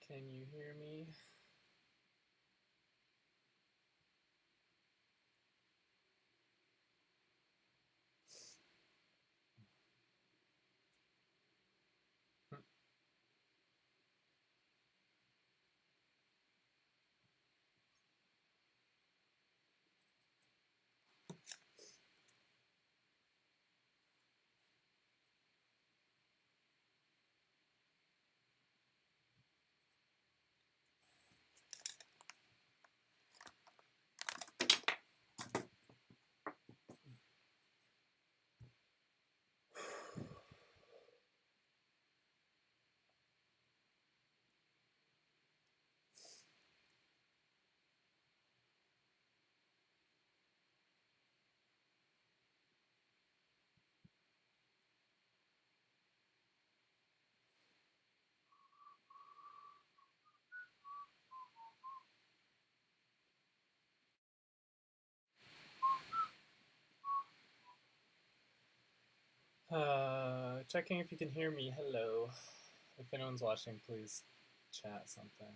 Can you hear me? Checking if you can hear me. Hello. If anyone's watching, please chat something.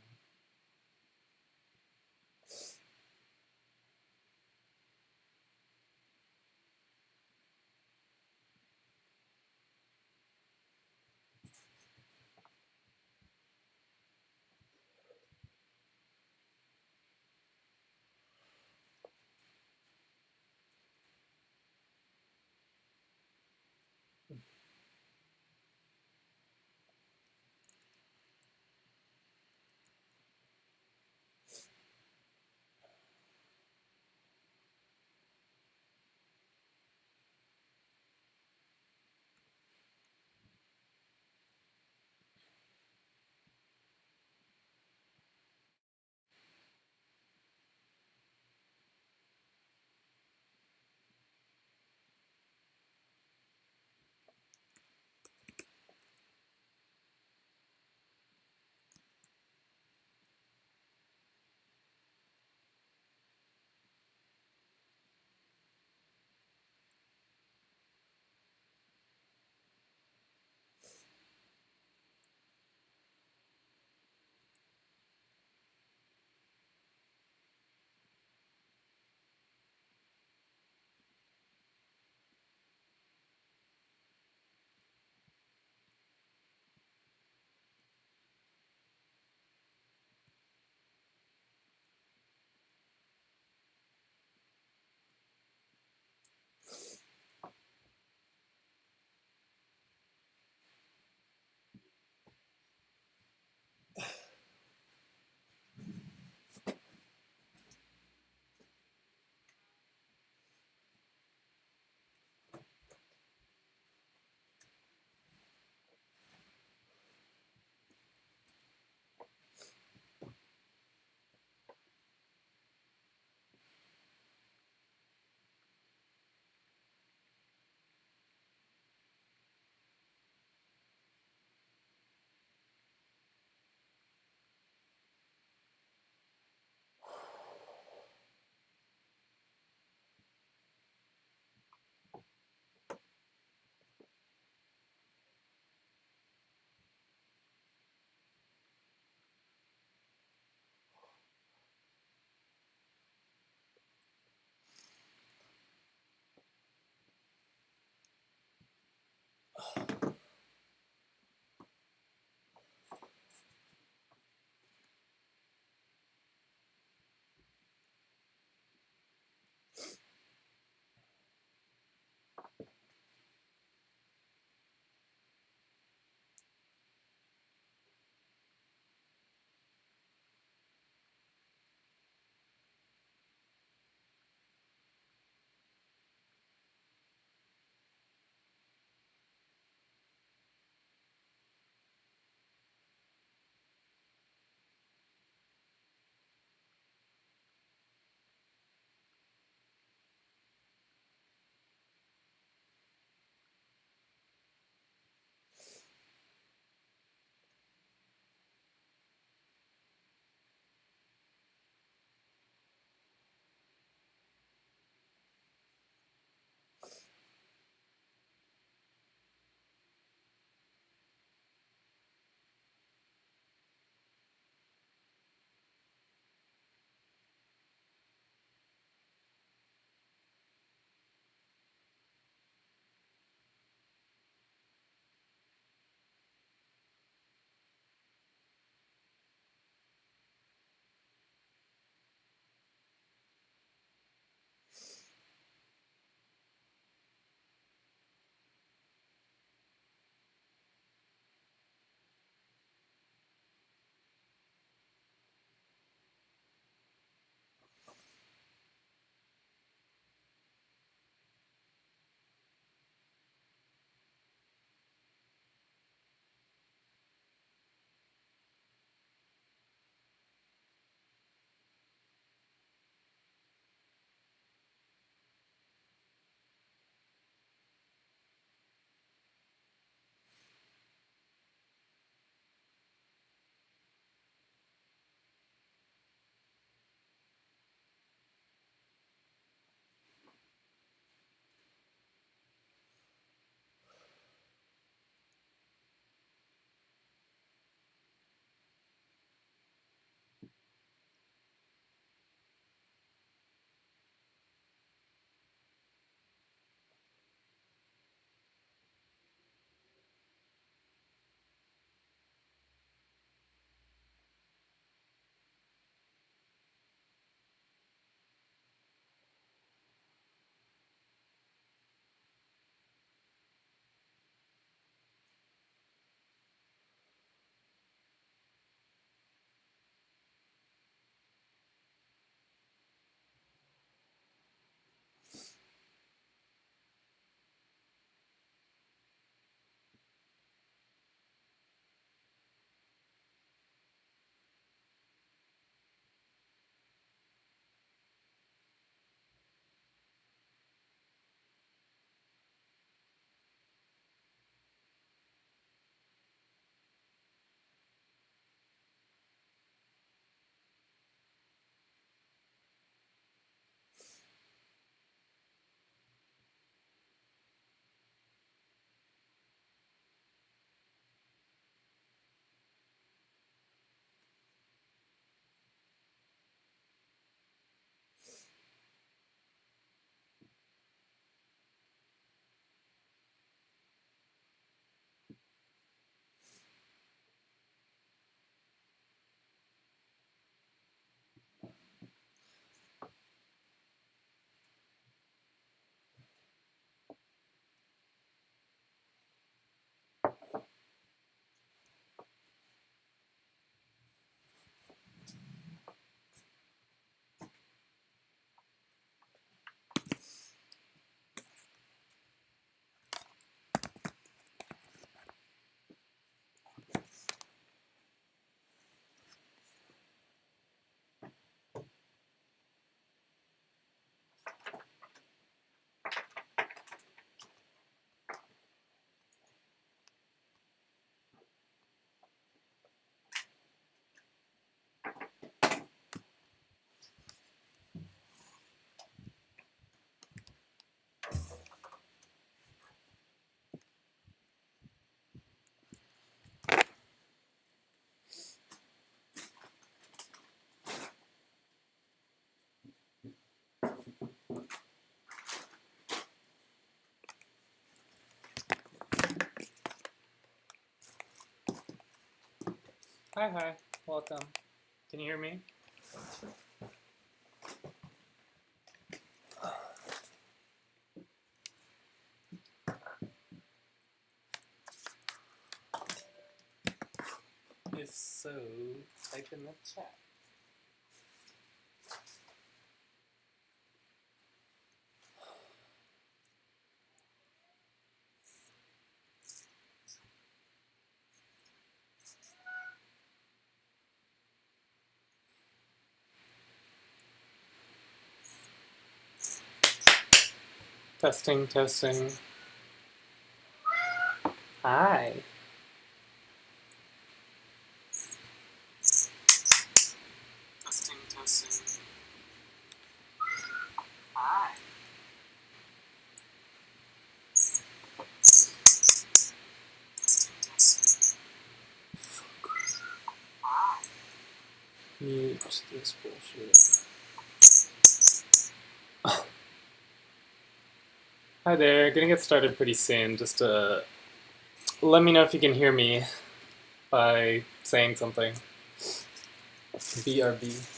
Hi, welcome. Can you hear me? If so, type in the chat. Testing. Hi. Testing. Hi. Testing. Hi. Mute this bullshit. Hi there, gonna get started pretty soon. Just let me know if you can hear me by saying something. BRB.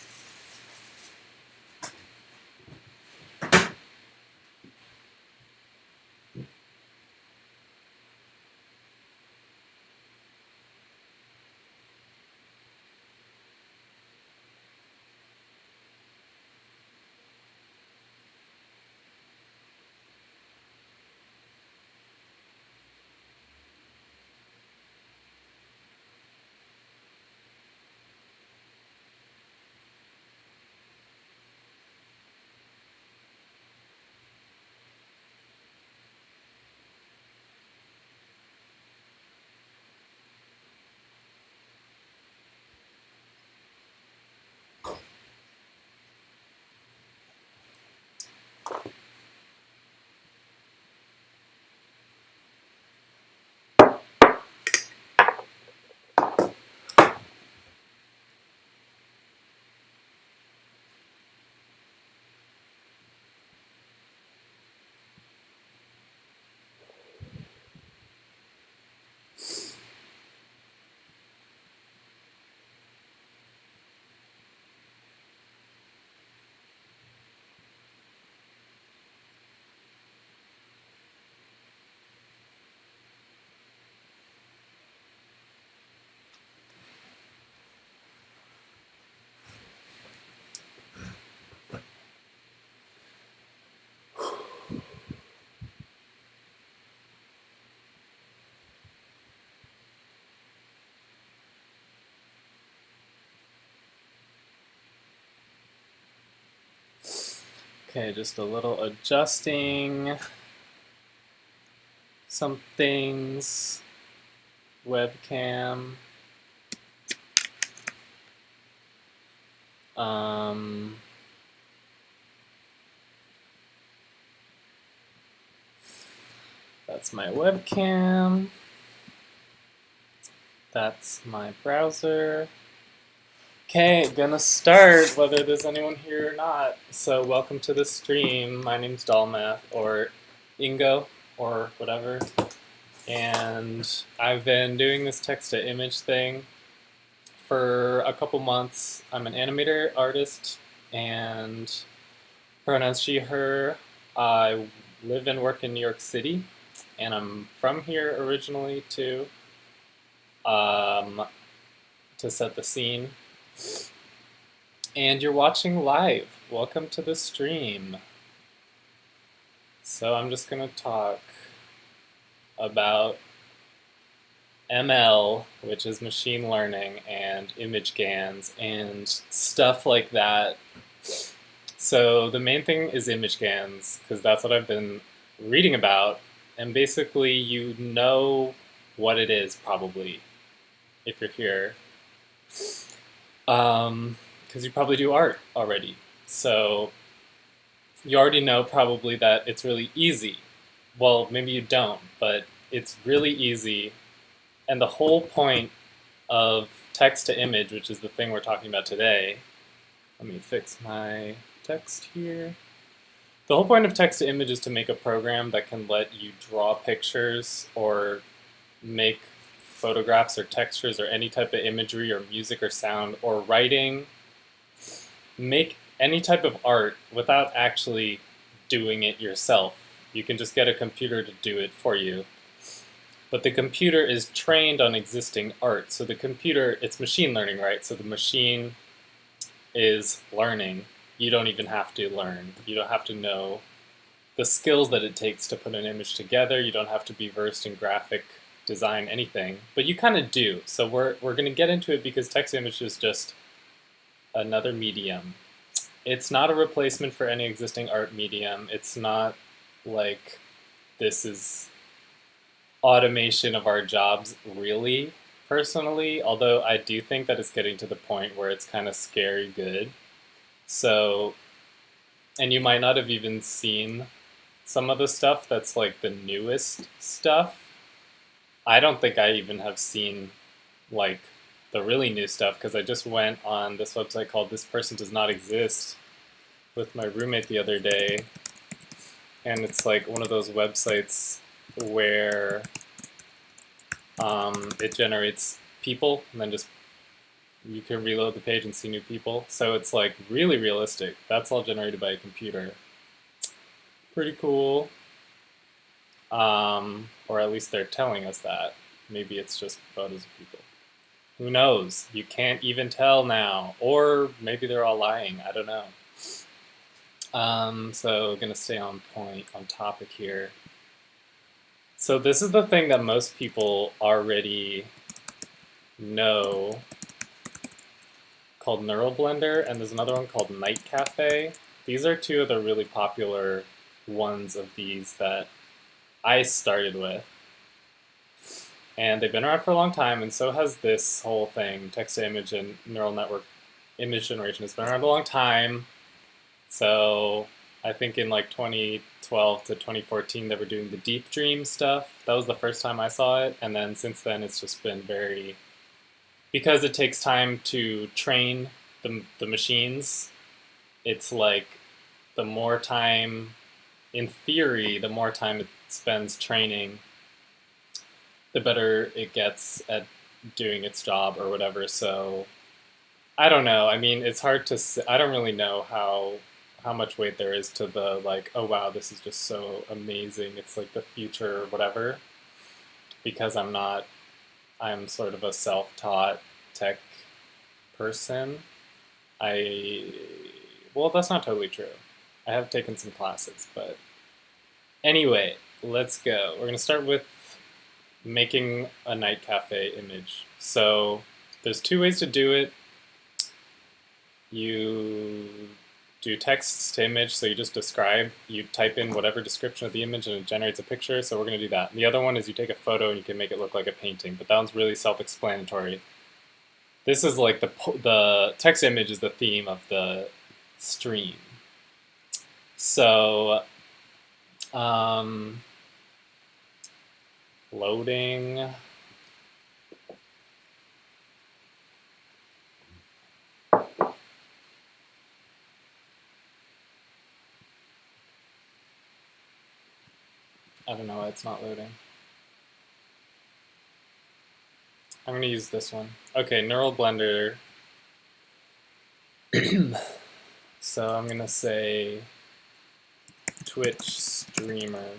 Okay, just a little adjusting some things. Webcam. That's my webcam. That's my browser. Okay, gonna start whether there's anyone here or not. So welcome to the stream. My name's Dalmath, or Ingo, or whatever. And I've been doing this text-to-image thing for a couple months. I'm an animator, artist, and pronouns she, her. I live and work in New York City, and I'm from here originally too. To set the scene. And you're watching live. Welcome to the stream. So I'm just going to talk about ML, which is machine learning, and image GANs, and stuff like that. So the main thing is image GANs, because that's what I've been reading about. And basically, you know what it is, probably, if you're here. Because you probably do art already. So you already know probably that it's really easy. Well, maybe you don't, but it's really easy. And the whole point of text to image, which is the thing we're talking about today, let me fix my text here. The whole point of text to image is to make a program that can let you draw pictures or make photographs or textures or any type of imagery or music or sound or writing, make any type of art without actually doing it yourself. You can just get a computer to do it for you. But the computer is trained on existing art. So the computer, it's machine learning, right? So the machine is learning. You don't even have to learn. You don't have to know the skills that it takes to put an image together. You don't have to be versed in graphic design, anything. But you kind of do. So we're going to get into it because text image is just another medium. It's not a replacement for any existing art medium. It's not like this is automation of our jobs, really, personally, although I do think that it's getting to the point where it's kind of scary good. So, and you might not have even seen some of the stuff that's like the newest stuff. I don't think I even have seen like the really new stuff because I just went on this website called This Person Does Not Exist with my roommate the other day, and it's like one of those websites where it generates people and then just you can reload the page and see new people. So it's like really realistic. That's all generated by a computer. Pretty cool. Or at least they're telling us that. Maybe it's just photos of people. Who knows? You can't even tell now. Or maybe they're all lying. I don't know. So gonna stay on point, on topic here. So this is the thing that most people already know, called Neural Blender, and there's another one called Night Cafe. These are two of the really popular ones of these that I started with. And they've been around for a long time, and so has this whole thing, text-to-image and neural network image generation has been around a long time. So I think in like 2012 to 2014 they were doing the Deep Dream stuff. That was the first time I saw it, and then since then it's just been very, because it takes time to train the machines, it's like the more time, in theory, the more time it spends training, the better it gets at doing its job or whatever. So I don't know. I mean, it's hard to say. I don't really know how much weight there is to the like, oh wow, this is just so amazing. It's like the future or whatever. Because I'm sort of a self-taught tech person. Well, that's not totally true. I have taken some classes, but anyway, let's go. We're going to start with making a night cafe image. So there's two ways to do it. You do text to image, so you just describe, you type in whatever description of the image and it generates a picture, so we're going to do that. And the other one is you take a photo and you can make it look like a painting, but that one's really self-explanatory. This is like the text image is the theme of the stream. So, loading. I don't know why it's not loading. I'm going to use this one. Okay, Neural Blender. So I'm going to say Twitch streamer.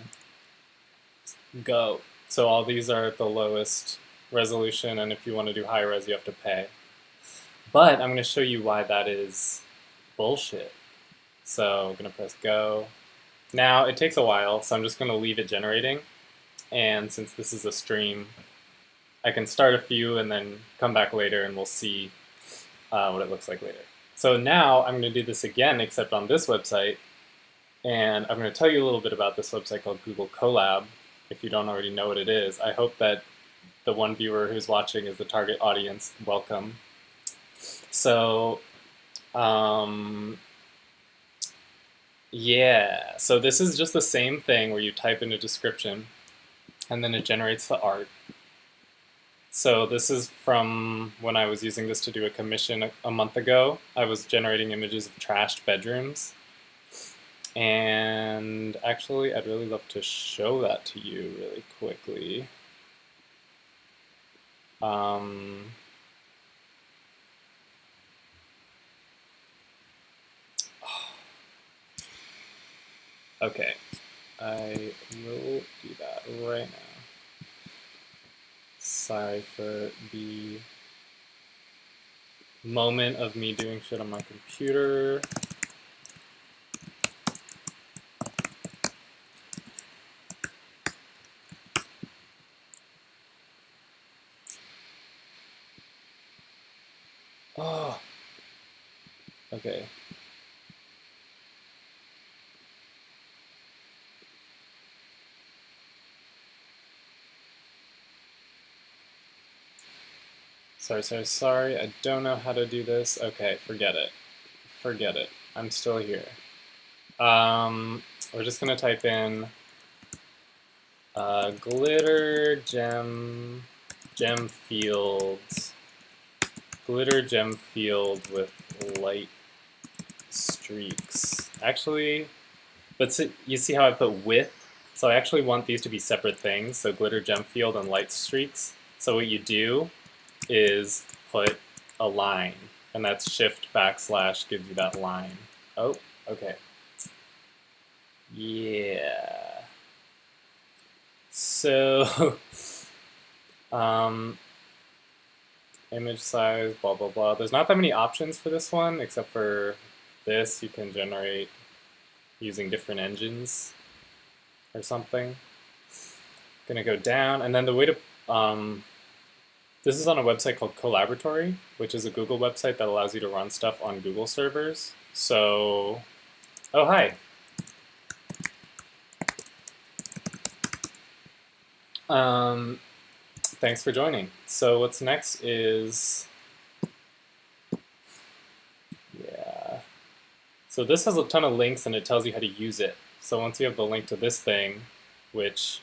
Go. So all these are at the lowest resolution, and if you want to do high res, you have to pay. But I'm going to show you why that is bullshit. So I'm going to press go. Now, it takes a while, so I'm just going to leave it generating. And since this is a stream, I can start a few and then come back later and we'll see what it looks like later. So now I'm going to do this again, except on this website. And I'm going to tell you a little bit about this website called Google Colab, if you don't already know what it is. I hope that the one viewer who's watching is the target audience. Welcome. So, yeah, so this is just the same thing where you type in a description and then it generates the art. So this is from when I was using this to do a commission a month ago. I was generating images of trashed bedrooms. And actually, I'd really love to show that to you really quickly. Um, okay, I will do that right now. Sorry for the moment of me doing shit on my computer. Oh, okay. Sorry. I don't know how to do this. Okay, forget it. Forget it. I'm still here. We're just gonna type in glitter gem fields, glitter gem field with light streaks. Actually, but you see how I put with? So I actually want these to be separate things. So glitter gem field and light streaks. So what you do is put a line, and that's shift backslash gives you that line. Oh, okay. Yeah. So, image size, blah, blah, blah. There's not that many options for this one, except for this. You can generate using different engines or something. Gonna go down, and then the way to, this is on a website called Collaboratory, which is a Google website that allows you to run stuff on Google servers. So, oh, hi. Thanks for joining. So what's next is, yeah. So this has a ton of links and it tells you how to use it. So once you have the link to this thing, which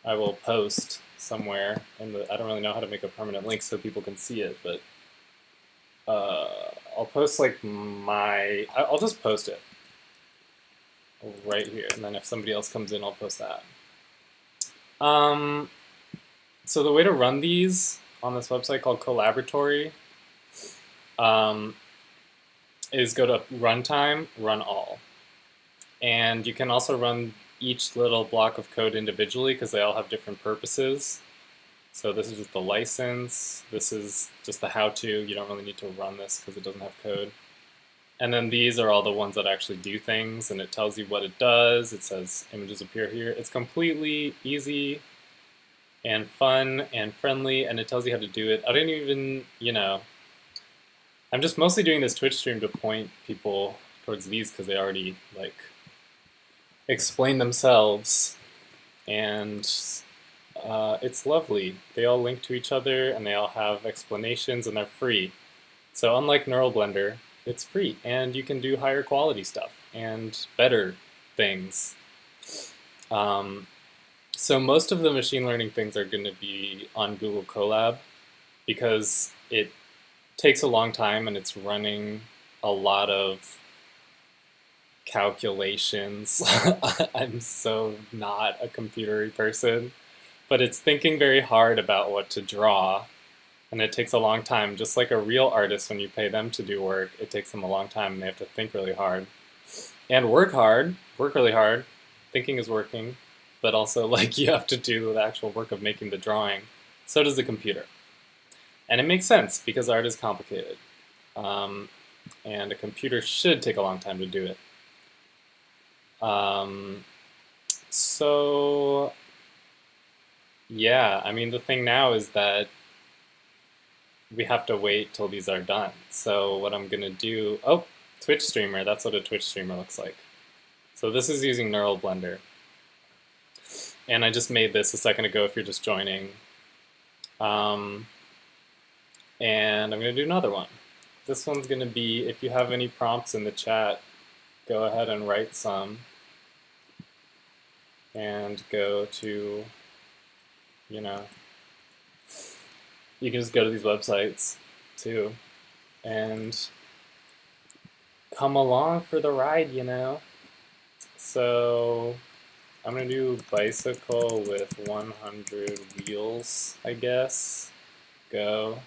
I will post somewhere in the, I don't really know how to make a permanent link so people can see it, but I'll post like I'll just post it right here. And then if somebody else comes in, I'll post that. So the way to run these on this website called Collaboratory is go to runtime, run all. And you can also run each little block of code individually because they all have different purposes. So this is just the license. This is just the how-to. You don't really need to run this because it doesn't have code. And then these are all the ones that actually do things, and it tells you what it does. It says images appear here. It's completely easy and fun and friendly, and it tells you how to do it. I didn't even, I'm just mostly doing this Twitch stream to point people towards these because they already like explain themselves, and it's lovely. They all link to each other, and they all have explanations, and they're free. So unlike Neural Blender, it's free, and you can do higher quality stuff and better things. So most of the machine learning things are going to be on Google Colab because it takes a long time and it's running a lot of calculations. I'm so not a computery person, but it's thinking very hard about what to draw, and it takes a long time. Just like a real artist, when you pay them to do work, it takes them a long time and they have to think really hard. And work really hard. Thinking is working, but also like you have to do the actual work of making the drawing. So does the computer. And it makes sense because art is complicated. And a computer should take a long time to do it. So yeah, I mean, the thing now is that we have to wait till these are done. So what I'm gonna do, oh, Twitch streamer, that's what a Twitch streamer looks like. So this is using Neural Blender. And I just made this a second ago if you're just joining. And I'm gonna do another one. This one's gonna be, if you have any prompts in the chat, go ahead and write some. And go to, you can just go to these websites too and come along for the ride, So I'm gonna do bicycle with 100 wheels, I guess. go.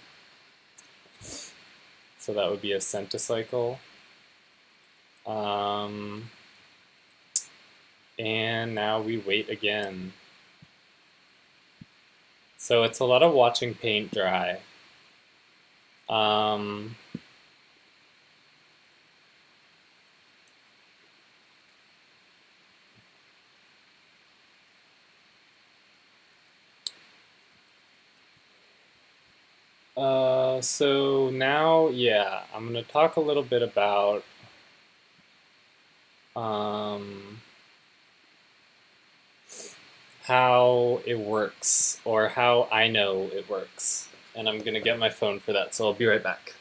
So that would be a centicycle. And now we wait again. So it's a lot of watching paint dry. So now, yeah, I'm going to talk a little bit about how it works, or how I know it works. And I'm going to get my phone for that, so I'll be right back.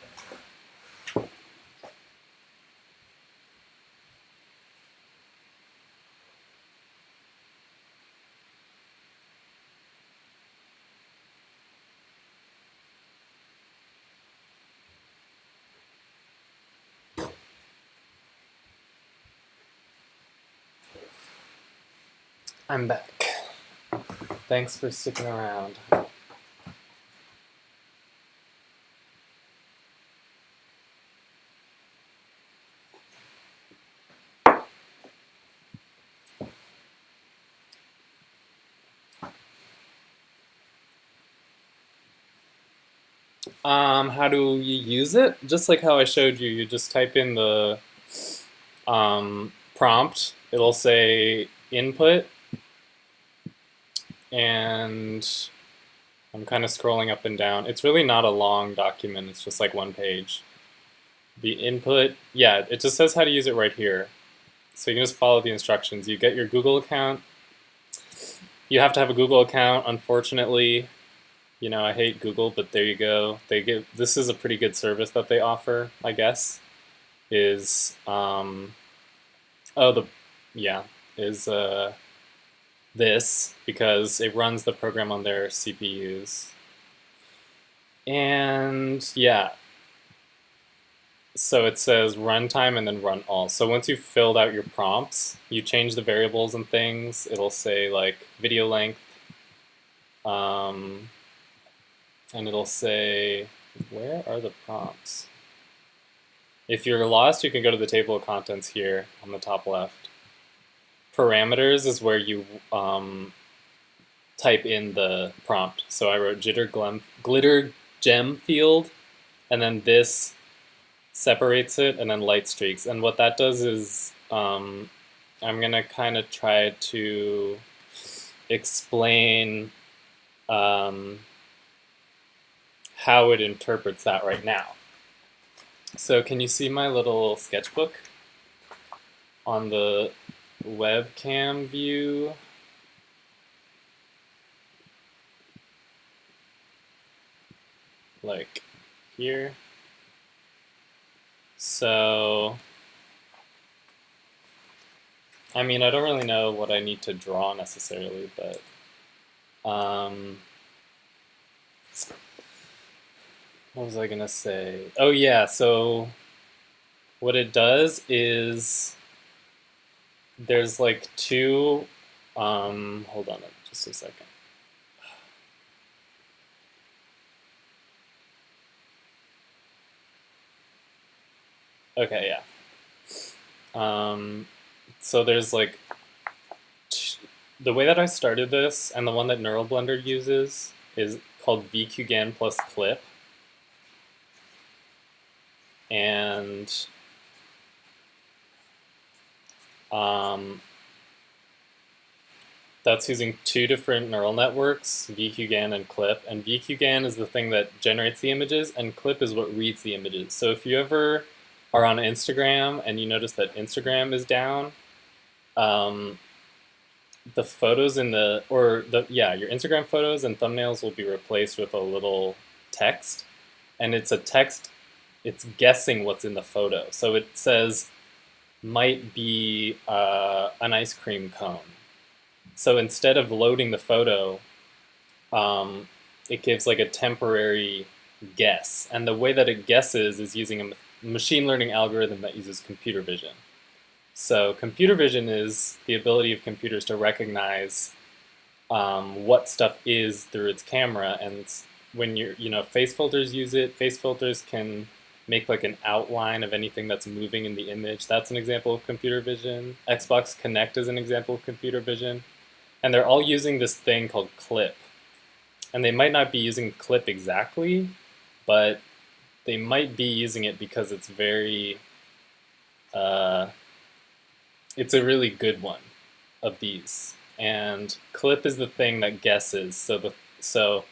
I'm back. Thanks for sticking around. How do you use it? Just like how I showed you, you just type in the prompt. It'll say input, and I'm kind of scrolling up and down. It's really not a long document. It's just like one page. The input, yeah, it just says how to use it right here. So you can just follow the instructions. You get your Google account. You have to have a Google account, unfortunately. You know, I hate Google, but there you go. This is a pretty good service that they offer, I guess. Is this, because it runs the program on their CPUs. And yeah, so it says runtime and then run all. So once you've filled out your prompts, you change the variables and things. It'll say like video length, and it'll say, where are the prompts? If you're lost, you can go to the table of contents here on the top left. Parameters is where you type in the prompt. So I wrote glitter gem field, and then this separates it, and then light streaks. And what that does is, I'm going to kind of try to explain how it interprets that right now. So can you see my little sketchbook on the webcam view? Like here. So, I mean, I don't really know what I need to draw necessarily, but what was I gonna say? Oh yeah, so what it does is there's like two, hold on just a second. Okay, yeah. So there's like, the way that I started this and the one that Neural Blender uses is called VQGAN plus clip. And that's using two different neural networks, VQGAN and clip. And VQGAN is the thing that generates the images, and clip is what reads the images. So if you ever are on Instagram and you notice that Instagram is down, the photos in your Instagram photos and thumbnails will be replaced with a little text, and it's a text, it's guessing what's in the photo. So it says, might be an ice cream cone. So instead of loading the photo, it gives like a temporary guess. And the way that it guesses is using a machine learning algorithm that uses computer vision. So computer vision is the ability of computers to recognize what stuff is through its camera, and when face filters use it. Face filters can make like an outline of anything that's moving in the image. That's an example of computer vision. Xbox Connect is an example of computer vision. And they're all using this thing called clip. And they might not be using clip exactly, but they might be using it because it's uh, it's a really good one of these. And clip is the thing that guesses. So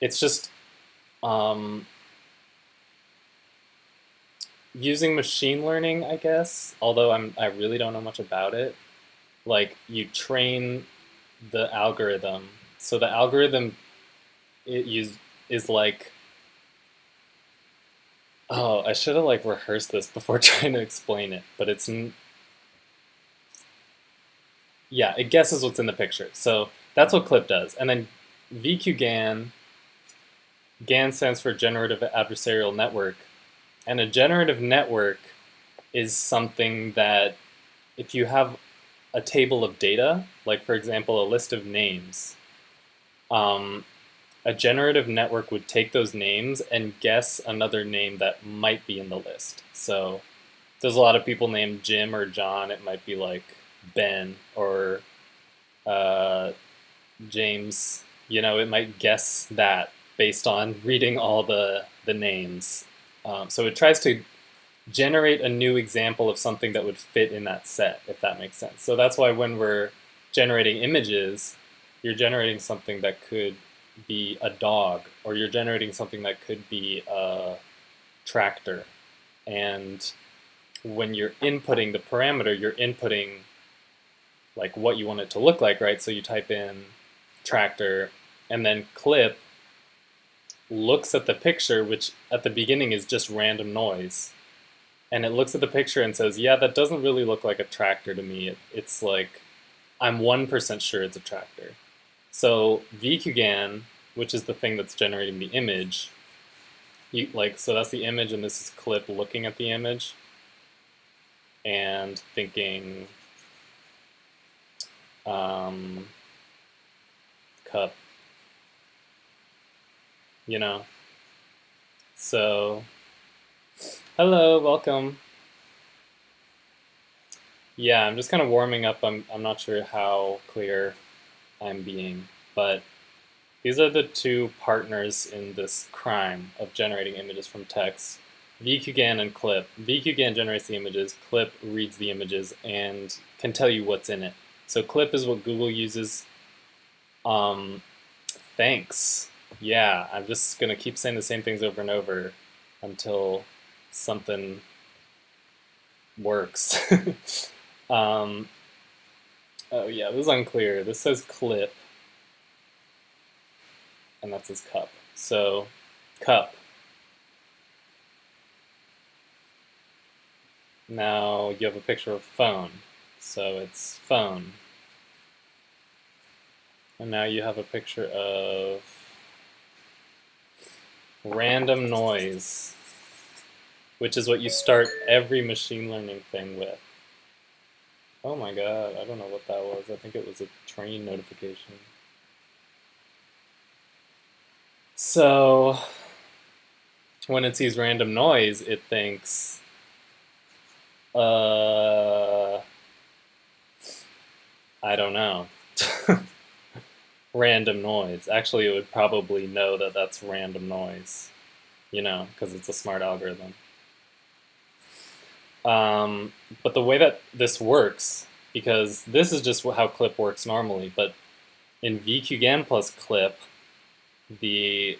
it's just using machine learning, I guess. Although I really don't know much about it. Like you train the algorithm. So the algorithm is like, oh, I should have like rehearsed this before trying to explain it, but yeah, it guesses what's in the picture. So that's what clip does. And then VQGAN, GAN stands for generative adversarial network. And a generative network is something that if you have a table of data, like for example, a list of names, a generative network would take those names and guess another name that might be in the list. So if there's a lot of people named Jim or John, it might be like Ben or James. It might guess that based on reading all the names. So it tries to generate a new example of something that would fit in that set, if that makes sense. So that's why when we're generating images, you're generating something that could be a dog, or you're generating something that could be a tractor. And when you're inputting the parameter, you're inputting like what you want it to look like, right? So you type in tractor, and then clip looks at the picture, which at the beginning is just random noise. And it looks at the picture and says, yeah, that doesn't really look like a tractor to me. It's like, I'm 1% sure it's a tractor. So VQGAN, which is the thing that's generating the image, so that's the image, and this is clip looking at the image and thinking cup, So, hello, welcome. Yeah, I'm just kind of warming up. I'm not sure how clear I'm being, but these are the two partners in this crime of generating images from text, VQGAN and clip. VQGAN generates the images, clip reads the images, and can tell you what's in it. So clip is what Google uses. Thanks. Yeah, I'm just going to keep saying the same things over and over until something works. Oh yeah, this is unclear. This says clip, and that says cup. So, cup. Now you have a picture of phone, so it's phone. And now you have a picture of random noise, which is what you start every machine learning thing with. Oh my god, I don't know what that was. I think it was a train notification. So when it sees random noise, it thinks, I don't know. Random noise. Actually, it would probably know that that's random noise, because it's a smart algorithm. But the way that this works, because this is just how clip works normally, but in VQGAN plus clip, the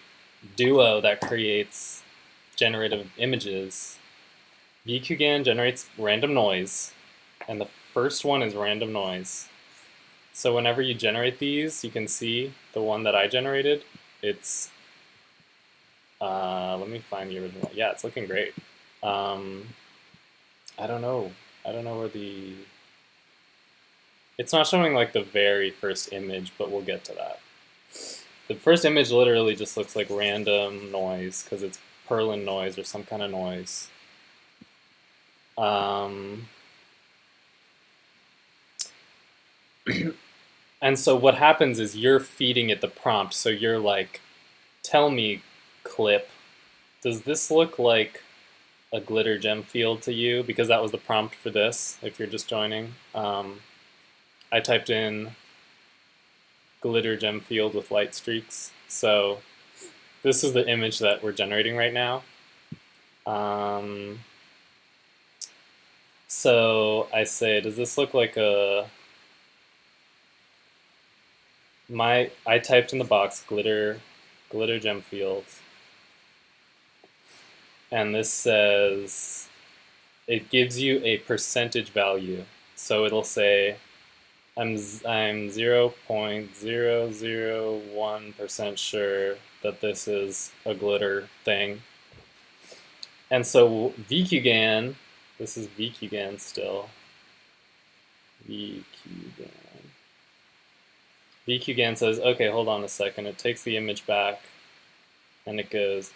duo that creates generative images, VQGAN generates random noise, and the first one is random noise. So whenever you generate these, you can see the one that I generated. It's, let me find the original. Yeah, it's looking great. I don't know. I don't know where it's not showing like the very first image, but we'll get to that. The first image literally just looks like random noise because it's Perlin noise or some kind of noise. And so what happens is you're feeding it the prompt. So you're like tell me, Clip, does this look like a glitter gem field to you? Because that was the prompt for this, if you're just joining. I typed in glitter gem field with light streaks. So this is the image that we're generating right now. So I say, does this look like a... I typed in the box glitter gem field. And this says, it gives you a percentage value. So it'll say, I'm 0.001% sure that this is a glitter thing. And so VQGAN, this is VQGAN still. VQGAN says, okay, hold on a second. It takes the image back and it goes,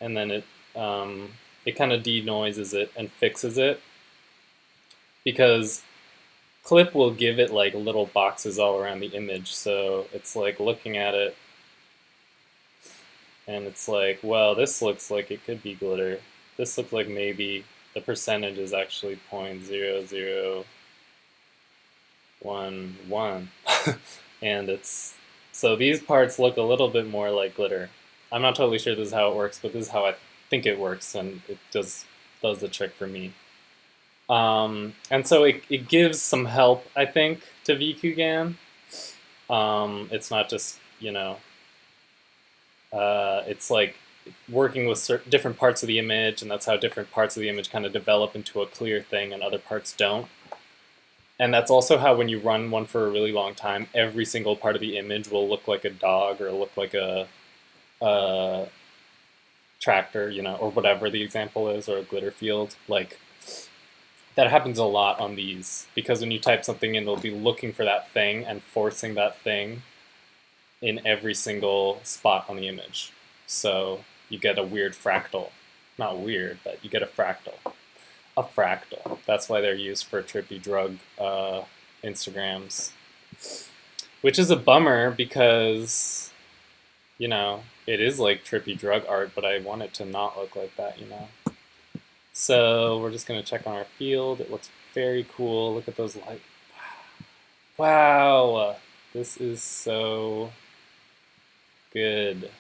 and then it kind of denoises it and fixes it, because Clip will give it like little boxes all around the image. So it's like looking at it and it's like, well, this looks like it could be glitter. This looks like maybe the percentage is actually 0.0011. And it's, so these parts look a little bit more like glitter. I'm not totally sure this is how it works, but this is how I think it works, and it does the trick for me. And so it gives some help, I think, to VQGAN. It's not just, it's like working with different parts of the image, and that's how different parts of the image kind of develop into a clear thing and other parts don't. And that's also how, when you run one for a really long time, every single part of the image will look like a dog or look like a tractor, or whatever the example is, or a glitter field. Like, that happens a lot on these, because when you type something in, they'll be looking for that thing and forcing that thing in every single spot on the image. So you get a weird fractal. Not weird, but you get a fractal. A fractal. That's why they're used for trippy drug Instagrams. Which is a bummer, because, it is like trippy drug art, but I want it to not look like that, So we're just going to check on our field. It looks very cool. Look at those lights. Wow! This is so good.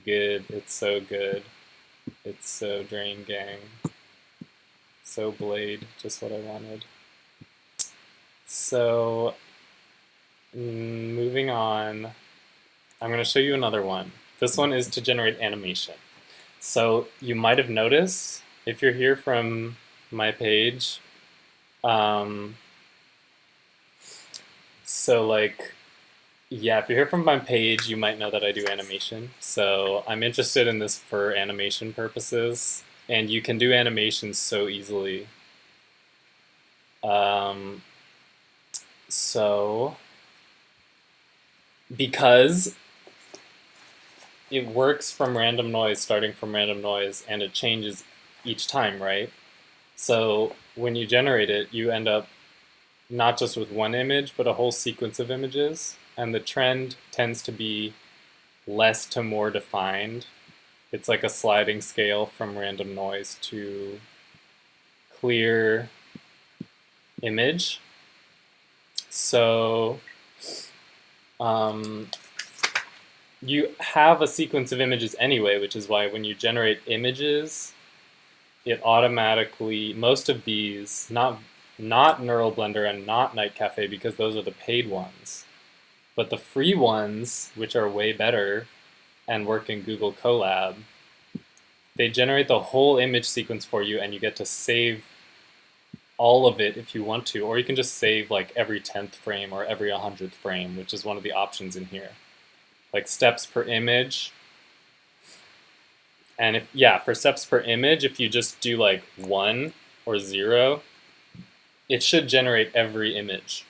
Good. It's so good. It's so Drain Gang. So Blade. Just what I wanted. So, moving on. I'm going to show you another one. This one is to generate animation. So you might have noticed, if you're here from my page, so like, yeah, if you're here from my page, you might know that I do animation. So I'm interested in this for animation purposes, and you can do animations so easily. So, because it works from random noise, starting from random noise, and it changes each time, right? So when you generate it, you end up not just with one image, but a whole sequence of images. And the trend tends to be less to more defined. It's like a sliding scale from random noise to clear image. So you have a sequence of images anyway, which is why when you generate images, it automatically, most of these, not Neural Blender and not Night Cafe, because those are the paid ones, but the free ones, which are way better and work in Google Colab, they generate the whole image sequence for you, and you get to save all of it if you want to, or you can just save like every 10th frame or every 100th frame, which is one of the options in here. Like steps per image. And if, yeah, for steps per image, if you just do like 1 or 0, it should generate every image.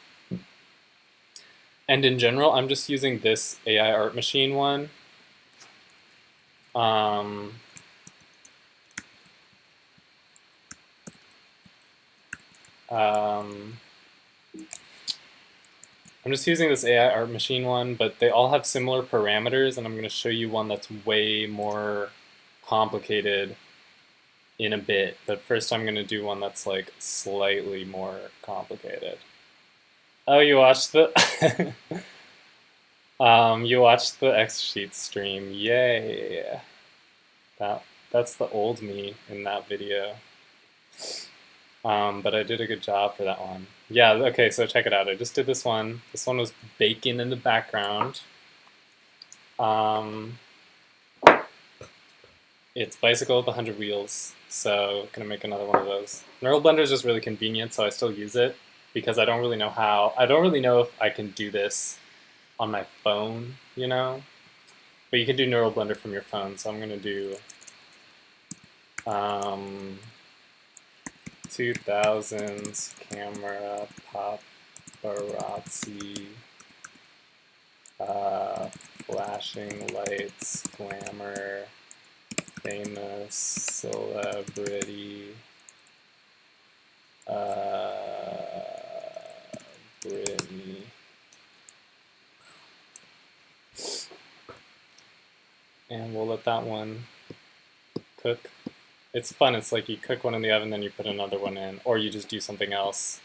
And in general, I'm just using this AI Art Machine one. I'm just using this AI art machine one, but they all have similar parameters, and I'm going to show you one that's way more complicated in a bit. But first I'm going to do one that's like slightly more complicated. Oh, you watched the you watched the X Sheets stream. Yay. That's the old me in that video. But I did a good job for that one. Yeah, okay, so check it out. I just did this one. This one was bacon in the background. It's bicycle with 100 wheels, so gonna make another one of those. Neural Blender is just really convenient, so I still use it because I don't really know how. I don't really know if I can do this on my phone, you know? But you can do Neural Blender from your phone, so I'm gonna do 2000s camera paparazzi flashing lights glamour famous celebrity Britney. And we'll let that one cook. It's fun. It's like you cook one in the oven, then you put another one in, or you just do something else.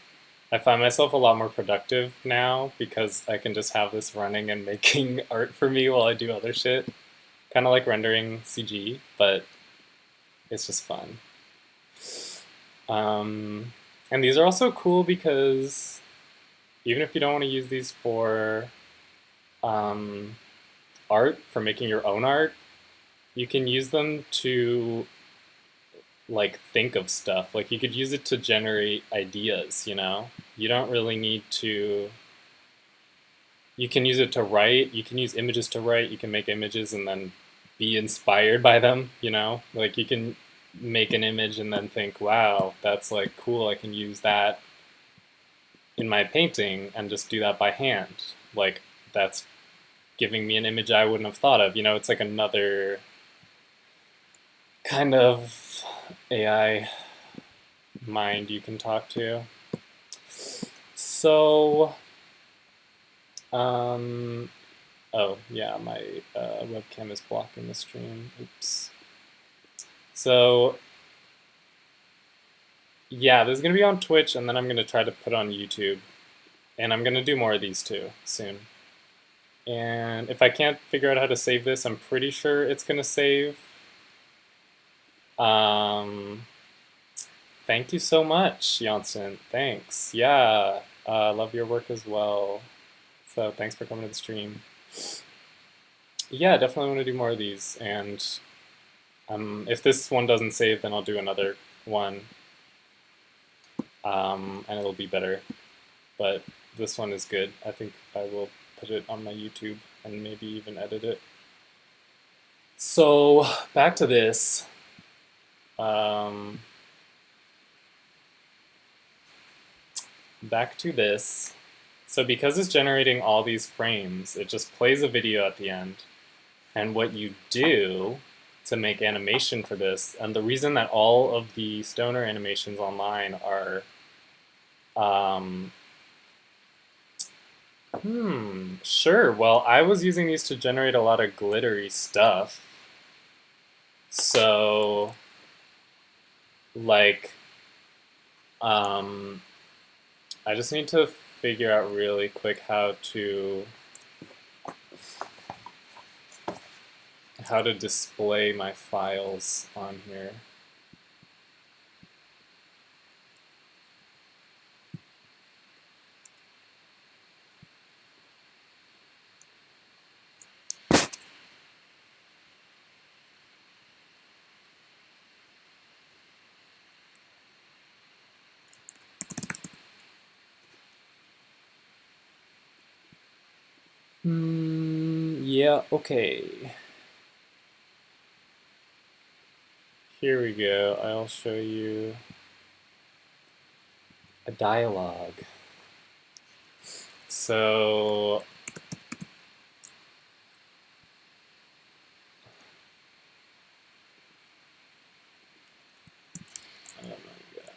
I find myself a lot more productive now because I can just have this running and making art for me while I do other shit. Kind of like rendering CG, but it's just fun. And these are also cool because even if you don't want to use these for art, for making your own art, you can use them to like think of stuff. Like you could use it to generate ideas, you know? You don't really need to. You can use it to write, you can use images to write, you can make images and then be inspired by them, you know? Like you can make an image and then think, wow, that's like cool, I can use that in my painting and just do that by hand. Like that's giving me an image I wouldn't have thought of, you know? It's like another kind of AI mind you can talk to. So, oh yeah, my webcam is blocking the stream. Oops. So, yeah, this is gonna be on Twitch, and then I'm gonna try to put on YouTube, and I'm gonna do more of these too soon. And if I can't figure out how to save this, I'm pretty sure it's gonna save. Thank you so much, Janssen. Thanks. Yeah, love your work as well. So thanks for coming to the stream. Yeah, definitely want to do more of these. And if this one doesn't save, then I'll do another one. And it'll be better. But this one is good. I think I will put it on my YouTube and maybe even edit it. So back to this. Back to this. So because it's generating all these frames, it just plays a video at the end. And what you do to make animation for this, and the reason that all of the stoner animations online are, sure, well, I was using these to generate a lot of glittery stuff. So, like, I just need to figure out really quick how to display my files on here. Yeah, okay. Here we go. I'll show you a dialogue. So oh my God.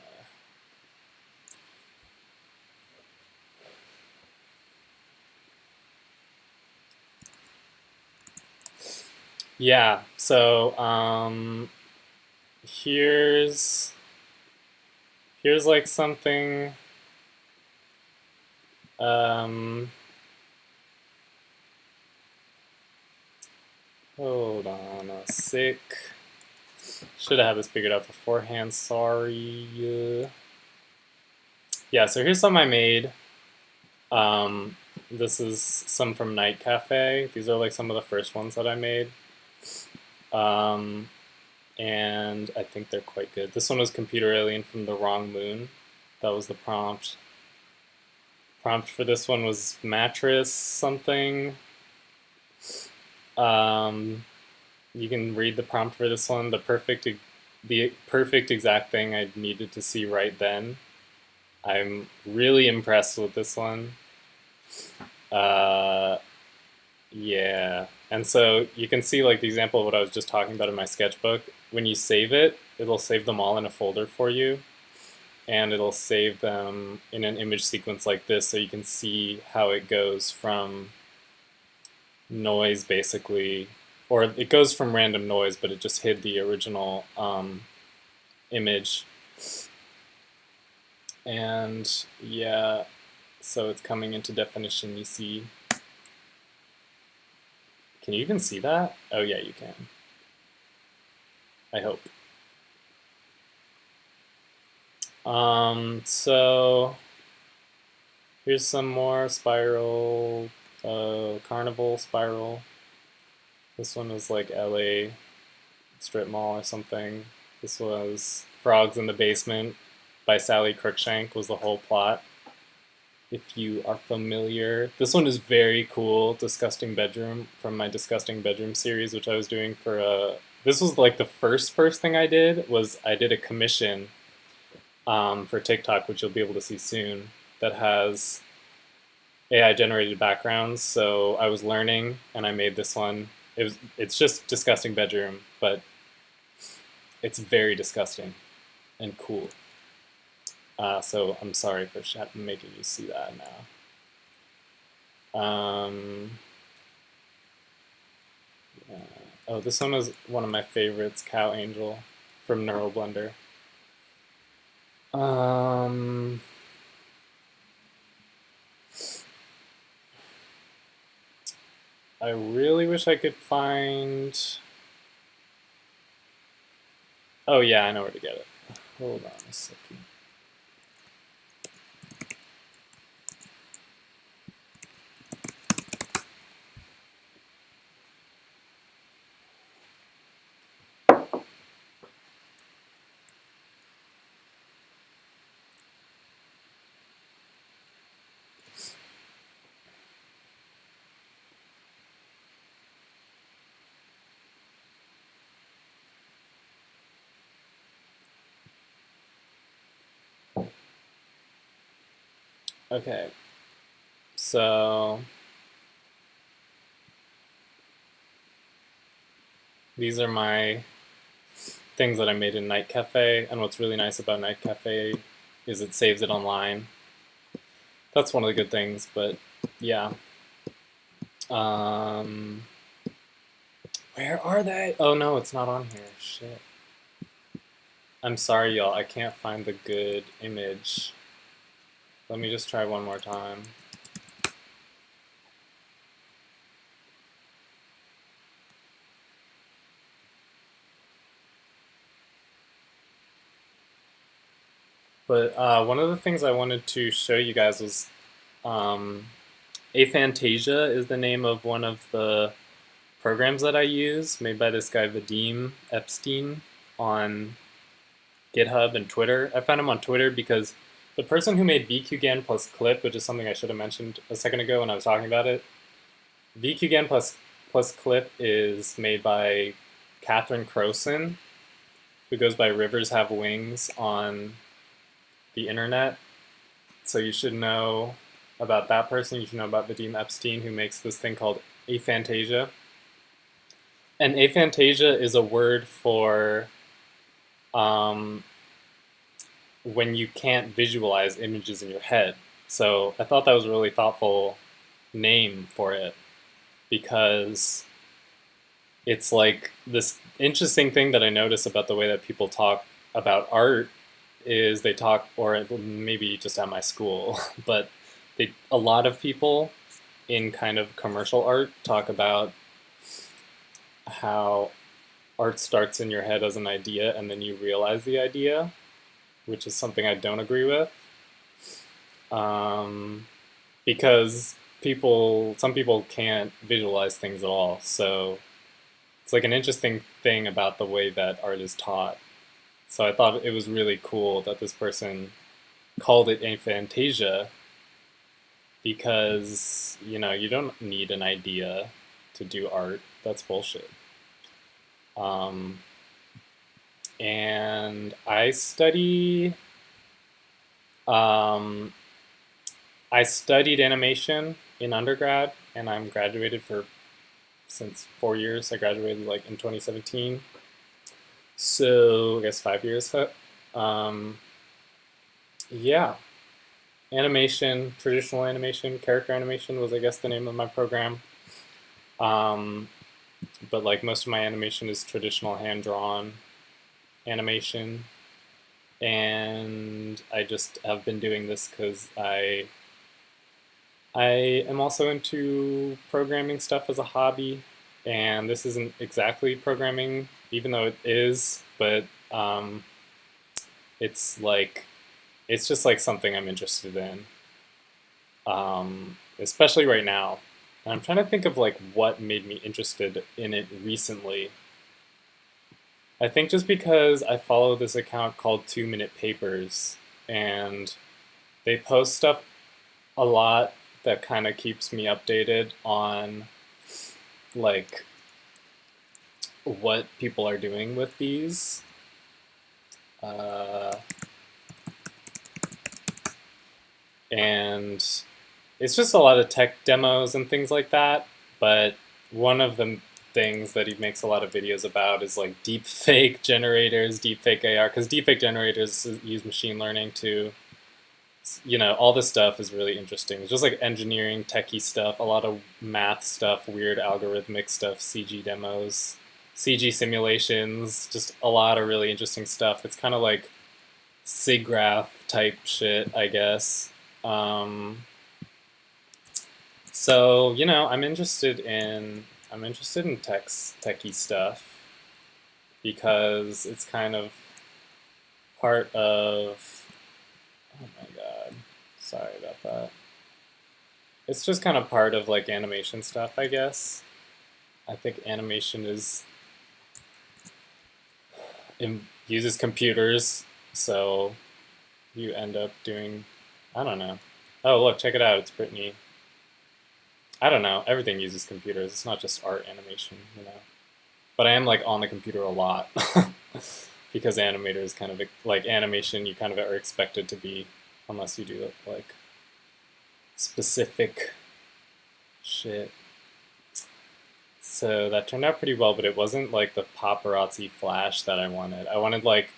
Yeah, so here's like something. Um, Hold on a sec. Should have had this figured out beforehand. Sorry. Yeah, so here's some I made. This is some from Night Cafe. These are like some of the first ones that I made. Um, and I think they're quite good. This one was Computer Alien from the Wrong Moon. That was the prompt. Prompt for this one was mattress something. Um, you can read the prompt for this one. The perfect exact thing I needed to see right then. I'm really impressed with this one. Uh, yeah, and so you can see like the example of what I was just talking about in my sketchbook. When you save it, it'll save them all in a folder for you, and it'll save them in an image sequence like this, so you can see how it goes from noise basically, or it goes from random noise, but it just hid the original image. And yeah, so it's coming into definition. You see, can you even see that? Oh yeah, you can. I hope. So here's some more spiral, carnival spiral. This one was like LA strip mall or something. This was Frogs in the Basement by Sally Cruikshank was the whole plot. If you are familiar, this one is very cool. Disgusting Bedroom from my Disgusting Bedroom series, which I was doing for a. This was like the first thing I did was I did a commission for TikTok, which you'll be able to see soon, that has AI generated backgrounds. So I was learning and I made this one. It's just Disgusting Bedroom, but it's very disgusting and cool. So I'm sorry for making you see that now. Yeah. Oh, this one is one of my favorites, Cow Angel from Neural Blender. I really wish I could find. Oh yeah, I know where to get it. Hold on a second. Okay, so these are my things that I made in Night Cafe, and what's really nice about Night Cafe is it saves it online. That's one of the good things, but yeah. Where are they? Oh no, it's not on here. Shit. I'm sorry, y'all. I can't find the good image. Let me just try one more time. But one of the things I wanted to show you guys was Aphantasia is the name of one of the programs that I use, made by this guy Vadim Epstein on GitHub and Twitter. I found him on Twitter because the person who made VQGAN plus Clip, which is something I should have mentioned a second ago when I was talking about it, VQGAN plus Clip is made by Catherine Croson, who goes by Rivers Have Wings on the internet. So you should know about that person. You should know about Vadim Epstein, who makes this thing called aphantasia. And aphantasia is a word for when you can't visualize images in your head. So I thought that was a really thoughtful name for it because it's like this interesting thing that I notice about the way that people talk about art is they talk, or maybe just at my school, but a lot of people in kind of commercial art talk about how art starts in your head as an idea and then you realize the idea, which is something I don't agree with. Um, because some people can't visualize things at all. So it's like an interesting thing about the way that art is taught. So I thought it was really cool that this person called it aphantasia because, you don't need an idea to do art. That's bullshit. Um, and um, I studied animation in undergrad, and I'm graduated since 4 years. I graduated like in 2017, so I guess 5 years. Um, yeah, animation, traditional animation, character animation was I guess the name of my program. Um, but like most of my animation is traditional hand drawn animation, and I just have been doing this because I am also into programming stuff as a hobby, and this isn't exactly programming, even though it is, but it's like it's just like something I'm interested in, especially right now. And I'm trying to think of like what made me interested in it recently. I think just because I follow this account called 2 Minute Papers, and they post stuff a lot that kind of keeps me updated on like what people are doing with these. Uh, and it's just a lot of tech demos and things like that. But one of the things that he makes a lot of videos about is like deep fake generators, deep fake AR, because deep fake generators use machine learning to, all this stuff is really interesting. It's just like engineering, techie stuff, a lot of math stuff, weird algorithmic stuff, CG demos, CG simulations, just a lot of really interesting stuff. It's kind of like SIGGRAPH type shit, I guess. So I'm interested in techie stuff because it's kind of part of. Oh my god, sorry about that. It's just kind of part of like animation stuff, I guess. I think animation uses computers, so you end up doing. I don't know. Oh look, check it out. It's Brittany. I don't know. Everything uses computers. It's not just art animation. But I am like on the computer a lot because animators kind of like animation. You kind of are expected to be, unless you do like specific shit. So that turned out pretty well, but it wasn't like the paparazzi flash that I wanted. I wanted like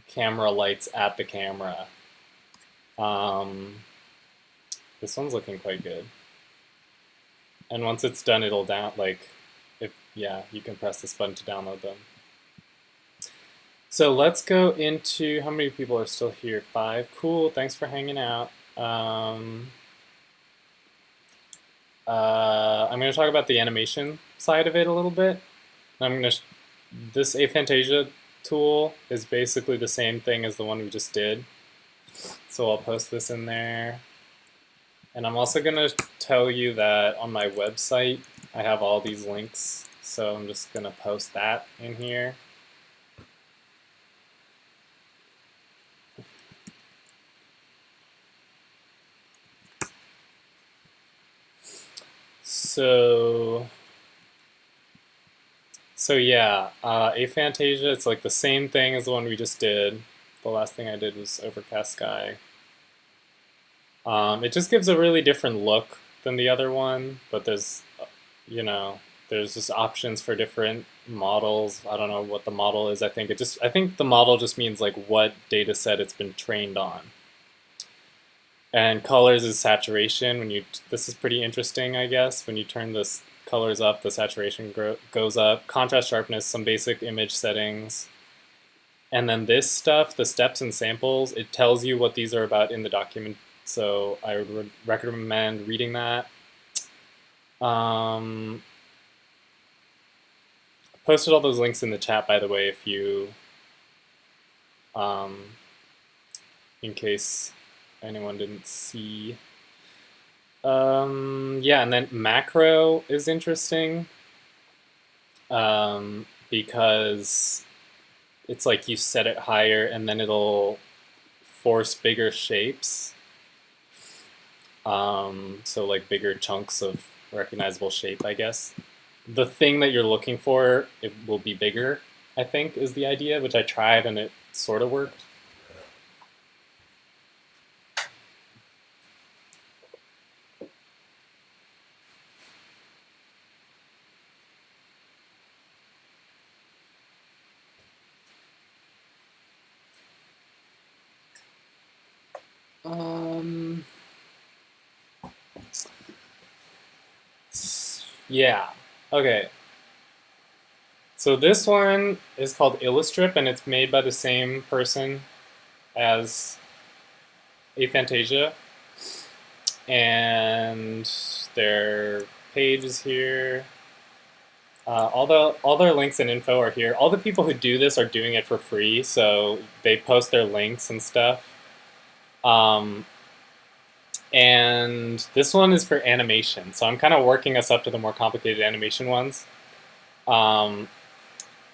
camera lights at the camera. Um, this one's looking quite good. And once it's done, it'll yeah, you can press this button to download them. So let's go into how many people are still here. 5. Cool. Thanks for hanging out. I'm going to talk about the animation side of it a little bit. This aphantasia tool is basically the same thing as the one we just did. So I'll post this in there. And I'm also going to tell you that on my website, I have all these links. So I'm just going to post that in here. So yeah, aphantasia, it's like the same thing as the one we just did. The last thing I did was overcast sky. It just gives a really different look than the other one, but there's just options for different models. I don't know what the model is. I think the model just means like what data set it's been trained on. And colors is saturation. This is pretty interesting, I guess. When you turn this colors up, the saturation goes up, contrast sharpness, some basic image settings. And then this stuff, the steps and samples, it tells you what these are about in the document. So I would recommend reading that. Posted all those links in the chat, by the way, if you, in case anyone didn't see. Yeah, and then macro is interesting because it's like you set it higher and then it'll force bigger shapes. So like bigger chunks of recognizable shape, I guess. The thing that you're looking for, it will be bigger, I think, is the idea, which I tried and it sort of worked. Yeah, okay. So this one is called Illustrip, and it's made by the same person as Aphantasia. And their page is here. All their links and info are here. All the people who do this are doing it for free, so they post their links and stuff. And this one is for animation, so I'm kind of working us up to the more complicated animation ones,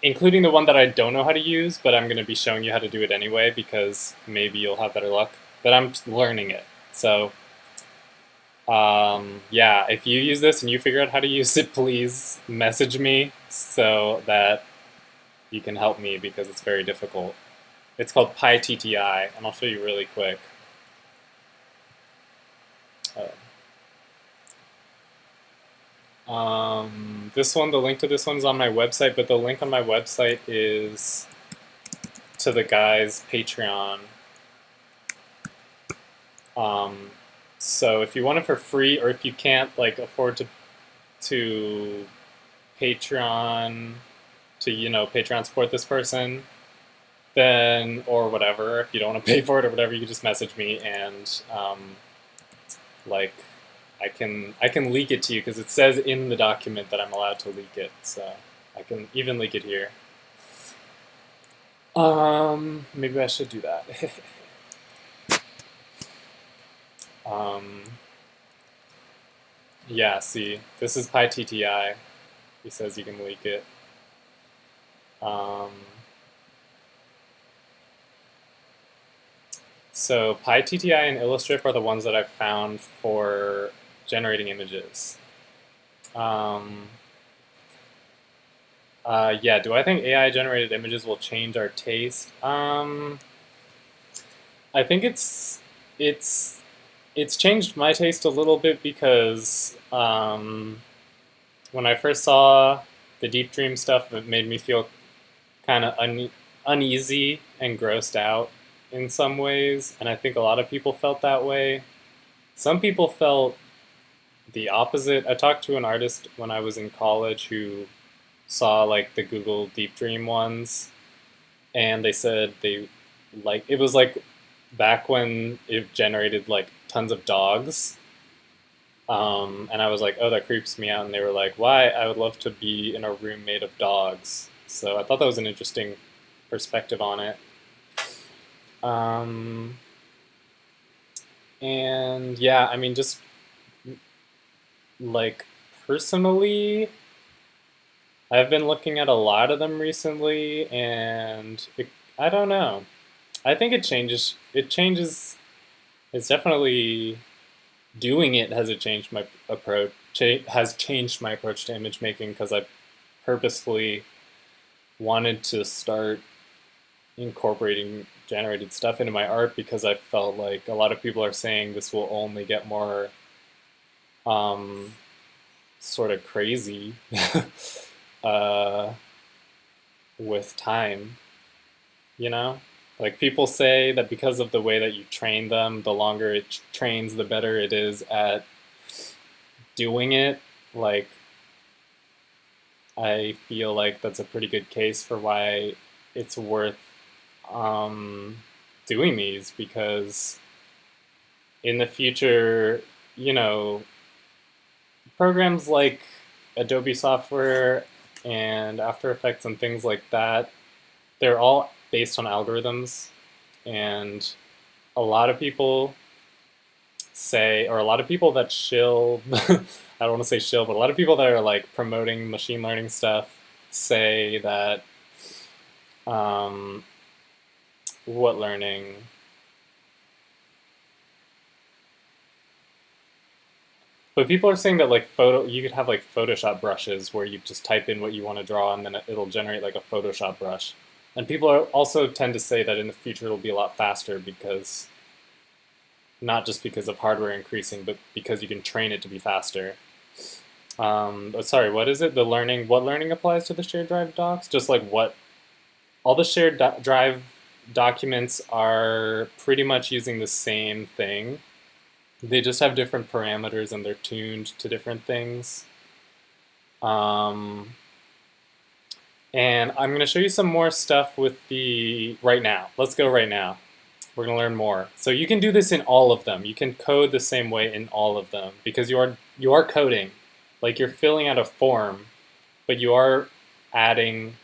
including the one that I don't know how to use, but I'm going to be showing you how to do it anyway because maybe you'll have better luck. But I'm learning it, so yeah, if you use this and you figure out how to use it, please message me so that you can help me because it's very difficult. It's called PyTTI, and I'll show you really quick. This one, the link to this one's on my website, but the link on my website is to the guy's Patreon. So if you want it for free, or if you can't like afford to Patreon Patreon support this person, then or whatever, if you don't want to pay for it or whatever, you can just message me and like I can leak it to you because it says in the document that I'm allowed to leak it, so I can even leak it here. Maybe I should do that. Yeah, see, this is PyTTI. He says you can leak it. So PyTTI and Illustrip are the ones that I've found for generating images. Yeah, do I think AI generated images will change our taste? I think it's changed my taste a little bit because when I first saw the Deep Dream stuff, it made me feel kind of uneasy and grossed out in some ways, and I think a lot of people felt that way. Some people felt the opposite. I talked to an artist when I was in college who saw like the Google Deep Dream ones, and they said it was like back when it generated like tons of dogs. And I was like, oh, that creeps me out. And they were like, why? I would love to be in a room made of dogs. So I thought that was an interesting perspective on it. And yeah, I mean, just like personally, I've been looking at a lot of them recently, and I don't know. I think it changes. It changes. It's definitely doing it has changed my approach. Has changed my approach to image making because I purposefully wanted to start incorporating generated stuff into my art because I felt like a lot of people are saying this will only get more sort of crazy with time, you know? Like people say that because of the way that you train them, the longer it trains, the better it is at doing it. Like I feel like that's a pretty good case for why it's worth um, doing these, because in the future, you know, programs like Adobe software and After Effects and things like that, they're all based on algorithms. And a lot of people say, or a lot of people that shill, I don't want to say shill, but a lot of people that are like promoting machine learning stuff say that um, what learning? But people are saying that like you could have like Photoshop brushes where you just type in what you want to draw and then it'll generate like a Photoshop brush. And people are also tend to say that in the future it'll be a lot faster, because not just because of hardware increasing, but because you can train it to be faster. But sorry, what is it? The learning, what learning applies to the shared drive docs? Just like what all the shared drive documents are pretty much using the same thing. They just have different parameters and they're tuned to different things. Um, and I'm going to show you some more stuff with the right now. Let's go right now. We're going to learn more. So you can do this in all of them. You can code the same way in all of them, because you are coding. Like you're filling out a form, but you are adding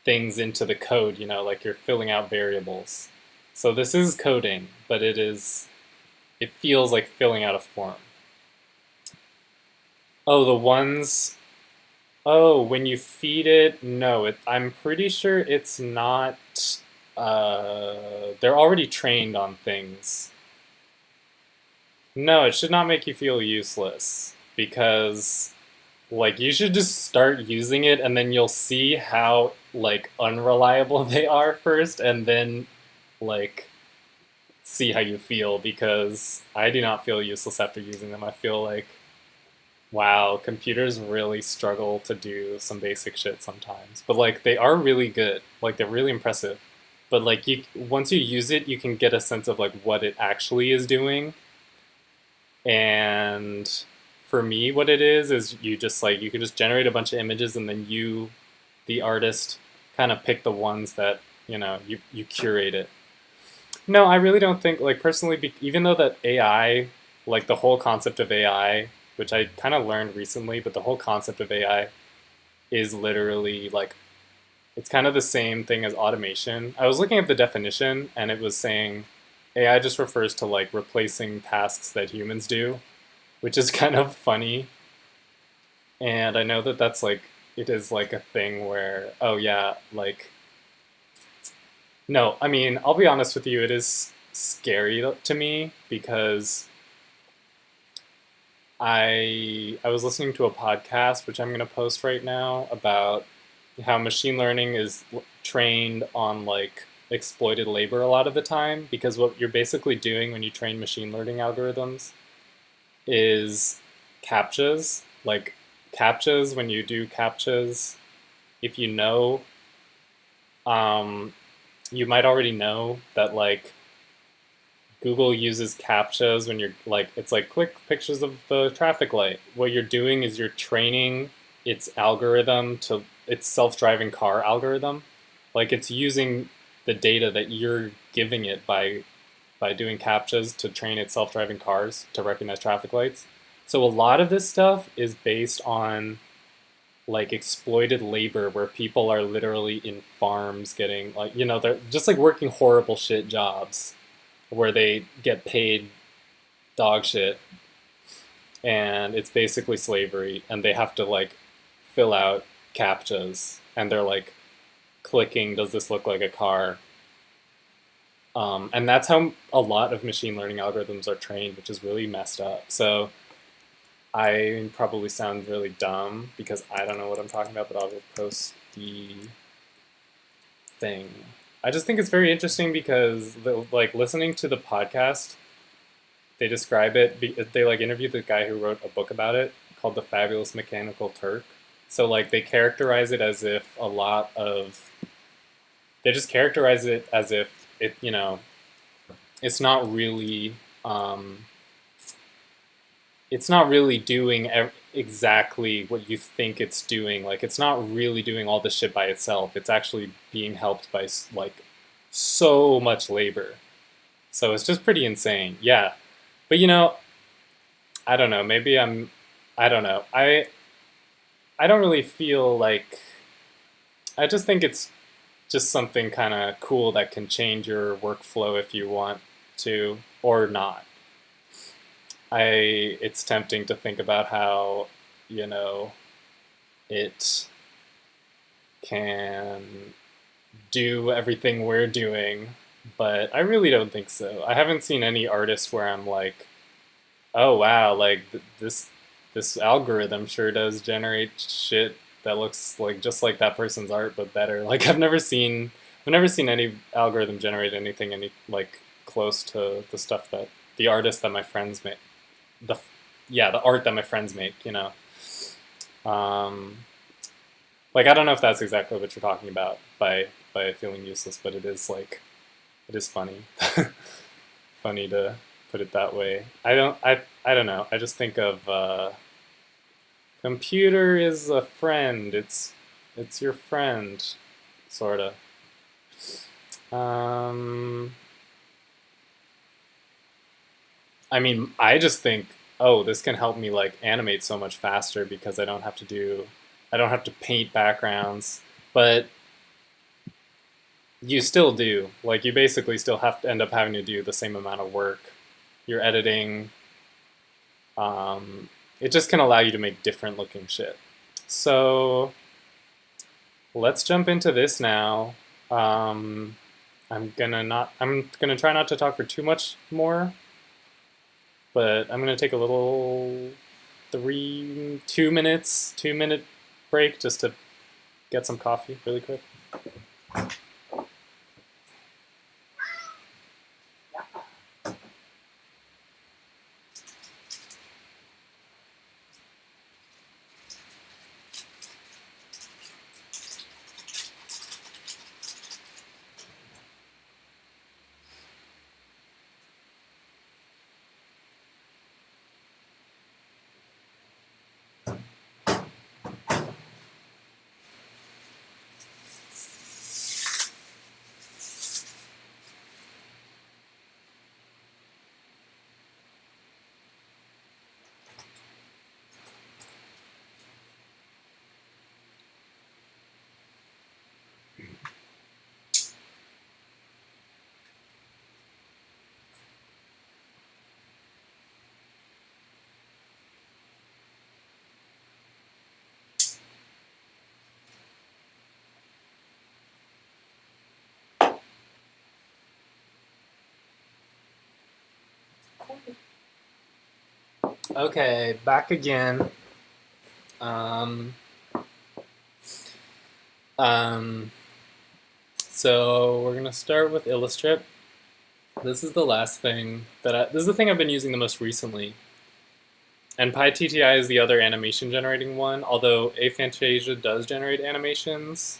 things into the code, like you're filling out variables. So this is coding, but it feels like filling out a form. Oh, the ones, oh, when you feed it, no, I'm pretty sure it's not, they're already trained on things. No, it should not make you feel useless, because like you should just start using it and then you'll see how like unreliable they are first, and then like see how you feel, because I do not feel useless after using them. I feel like, wow, computers really struggle to do some basic shit sometimes. But like they are really good. Like they're really impressive. But like once you use it, you can get a sense of like what it actually is doing. And for me, what it is you just like you can just generate a bunch of images, and then you, the artist, kind of pick the ones that, you curate it. No, I really don't think, like personally, even though that AI, like the whole concept of AI, which I kind of learned recently, but the whole concept of AI is literally like, it's kind of the same thing as automation. I was looking at the definition and it was saying AI just refers to like replacing tasks that humans do, which is kind of funny. And I know that that's like, it is like a thing where, oh yeah, like, no, I mean, I'll be honest with you, it is scary to me, because I was listening to a podcast, which I'm going to post right now, about how machine learning is trained on like exploited labor a lot of the time, because what you're basically doing when you train machine learning algorithms is captchas. Like captchas, when you do captchas, if you know, um, you might already know that like Google uses captchas when you're like, it's like click pictures of the traffic light. What you're doing is you're training its algorithm to its self-driving car algorithm. Like it's using the data that you're giving it by doing captchas to train its self-driving cars to recognize traffic lights. So a lot of this stuff is based on like exploited labor, where people are literally in farms getting like, they're just like working horrible shit jobs where they get paid dog shit, and it's basically slavery, and they have to like fill out captchas, and they're like clicking, does this look like a car? And that's how a lot of machine learning algorithms are trained, which is really messed up. So I probably sound really dumb because I don't know what I'm talking about, but I will post the thing. I just think it's very interesting because like listening to the podcast, they describe it. They like interviewed the guy who wrote a book about it called The Fabulous Mechanical Turk. So like they characterize it as if they just characterize it as if it's not really it's not really doing exactly what you think it's doing. Like, it's not really doing all this shit by itself. It's actually being helped by like so much labor. So it's just pretty insane. Yeah. But I don't know. Maybe I don't know. I don't really feel like I just think it's just something kind of cool that can change your workflow if you want to or not. It's tempting to think about how, you know, it can do everything we're doing, but I really don't think so. I haven't seen any artist where I'm like, oh wow, like this algorithm sure does generate shit that looks like just like that person's art but better. Like I've never seen any algorithm generate anything any like close to the stuff that the artists that my friends make. The Yeah, the art that my friends make, Um, like I don't know if that's exactly what you're talking about by feeling useless, but it is like it is funny. Funny to put it that way. I don't know. I just think of computer is a friend. It's your friend, sorta. Um, I mean, I just think, oh, this can help me like animate so much faster because I don't have to paint backgrounds, but you still do. Like you basically still have to end up having to do the same amount of work. You're editing. Um, it just can allow you to make different looking shit. So let's jump into this now. Um, I'm gonna try not to talk for too much more, but I'm gonna take a little 2 minute break just to get some coffee really quick. Okay, back again. Um, um, so we're gonna start with Illustrate. This is the last thing this is the thing I've been using the most recently. And PyTTI is the other animation generating one, although Aphantasia does generate animations.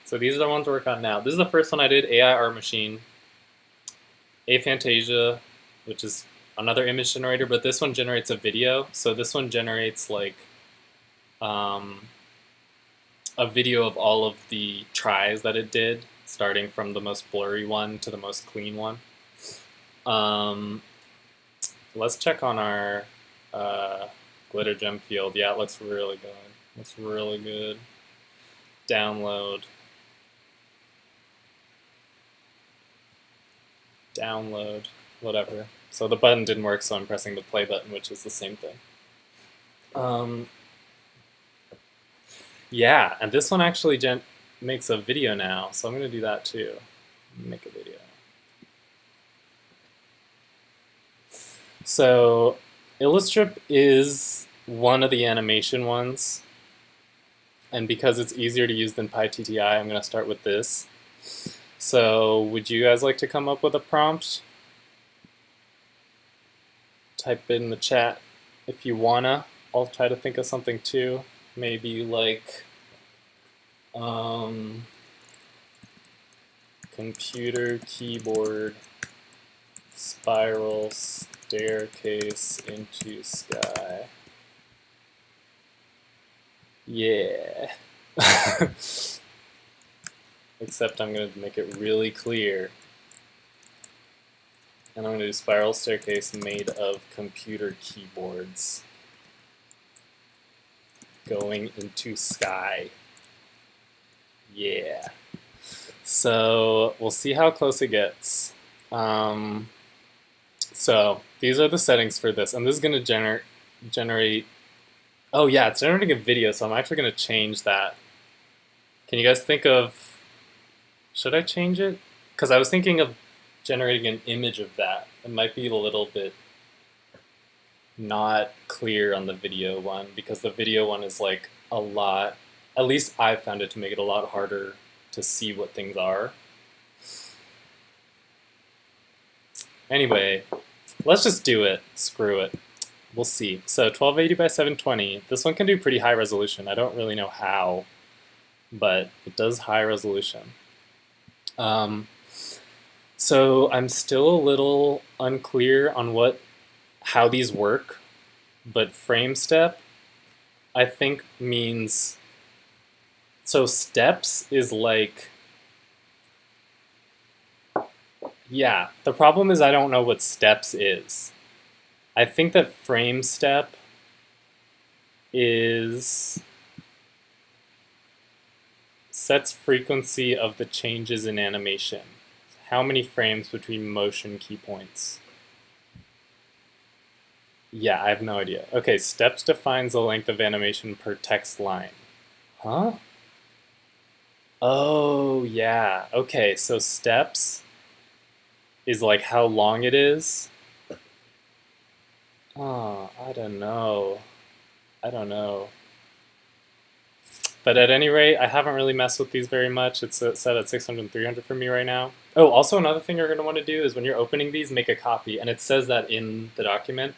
So these are the ones we're working on now. This is the first one I did, AI Art Machine. Aphantasia, which is another image generator, but this one generates a video. So this one generates like a video of all of the tries that it did, starting from the most blurry one to the most clean one. Let's check on our glitter gem field. Yeah, it looks really good. Looks really good. Download. Download. Whatever. So the button didn't work, so I'm pressing the play button, which is the same thing. Yeah, and this one actually makes a video now, so I'm going to do that too. Make a video. So Illustrip is one of the animation ones, and because it's easier to use than PyTTI, I'm going to start with this. So would you guys like to come up with a prompt? Type it in the chat if you wanna. I'll try to think of something too. Maybe like computer keyboard spiral staircase into sky. Yeah. Except I'm going to make it really clear. And I'm going to do spiral staircase made of computer keyboards going into sky. Yeah. So we'll see how close it gets. So these are the settings for this, and this is going to generate. Oh yeah, it's generating a video, so I'm actually going to change that. Can you guys think of? Should I change it? Because I was thinking of generating an image of that. It might be a little bit not clear on the video one, because the video one is like a lot. At least I found it to make it a lot harder to see what things are. Anyway, let's just do it. Screw it. We'll see. So 1280 by 720. This one can do pretty high resolution. I don't really know how, but it does high resolution. So I'm still a little unclear on how these work, but frame step I think means, so steps is like, yeah, the problem is I don't know what steps is. I think that frame step sets frequency of the changes in animation. How many frames between motion key points? Yeah, I have no idea. Okay, steps defines the length of animation per text line. Huh? Oh, yeah. Okay, so steps is like how long it is. Oh, I don't know. But at any rate, I haven't really messed with these very much. It's set at 600 and 300 for me right now. Oh, also another thing you're going to want to do is when you're opening these, make a copy. And it says that in the document.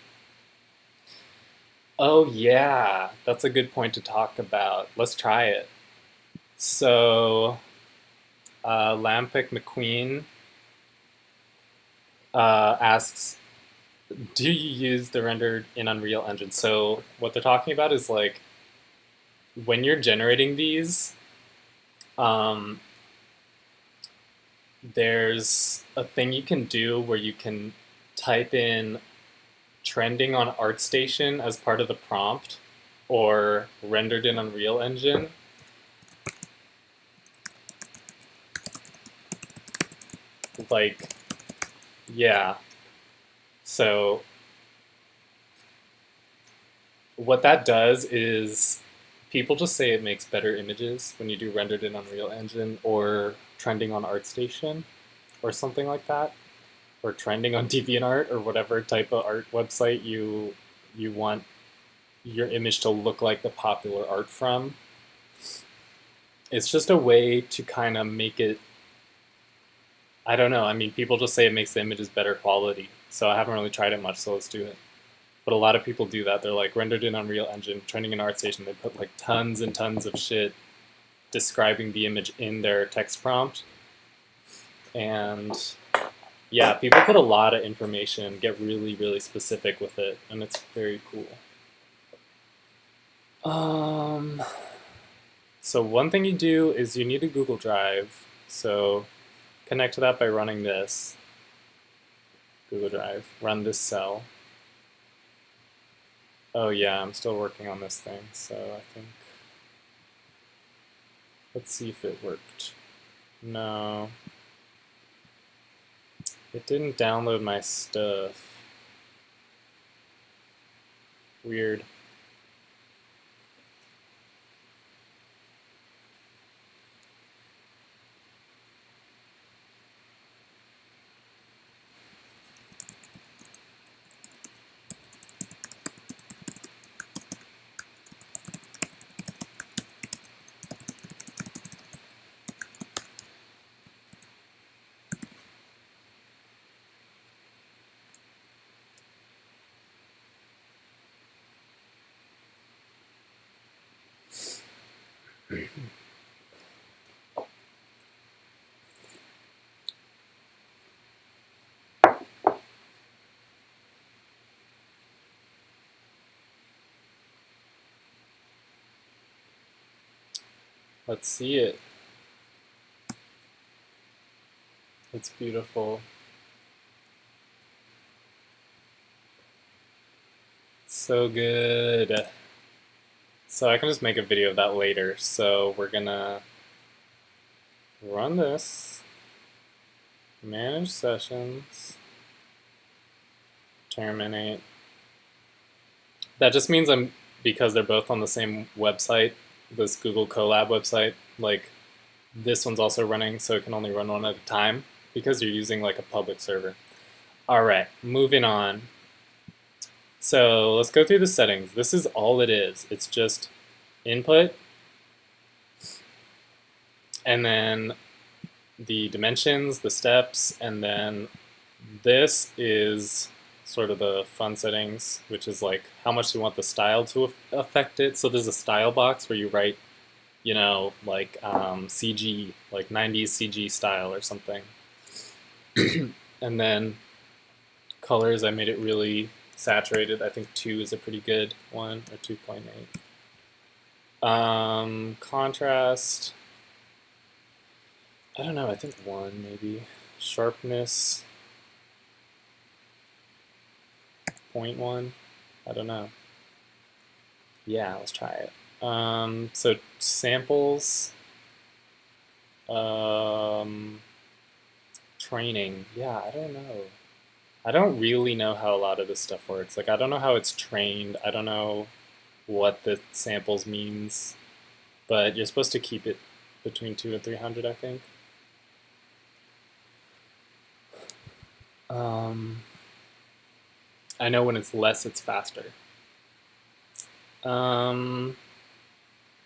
Oh, yeah. That's a good point to talk about. Let's try it. So, Lampic McQueen asks, do you use the rendered in Unreal Engine? So what they're talking about is like, when you're generating these, there's a thing you can do where you can type in trending on ArtStation as part of the prompt, or rendered in Unreal Engine. Like, yeah. So what that does is people just say it makes better images when you do rendered in Unreal Engine or trending on ArtStation or something like that, or trending on DeviantArt or whatever type of art website you want your image to look like the popular art from. It's just a way to kind of make it, I don't know, I mean, people just say it makes the images better quality, so I haven't really tried it much, so let's do it. But a lot of people do that. They're like, rendered in Unreal Engine, trending in ArtStation. They put like tons and tons of shit describing the image in their text prompt. And yeah, people put a lot of information, get really, really specific with it, and it's very cool. So one thing you do is you need a Google Drive. So connect to that by running this. Google Drive, run this cell. Oh yeah, I'm still working on this thing, so I think, let's see if it worked. No. It didn't download my stuff. Weird. Let's see it. It's beautiful. So good. So I can just make a video of that later. So we're gonna run this, manage sessions, terminate. That just means because they're both on the same website, this Google Colab website, like this one's also running, so it can only run one at a time because you're using like a public server. All right, moving on. So let's go through the settings. This is all it is. It's just input, and then the dimensions, the steps, and then this is sort of the fun settings, which is like how much you want the style to affect it. So there's a style box where you write, you know, like CG, like 90s CG style or something. And then colors, I made it really saturated. I think 2 is a pretty good one, or 2.8. Contrast, I don't know, I think 1 maybe. Sharpness, 0.1, I don't know. Yeah, let's try it. So samples, training, yeah, I don't know. I don't really know how a lot of this stuff works. Like, I don't know how it's trained. I don't know what the samples means, but you're supposed to keep it between 2 and 300, I think. I know when it's less, it's faster.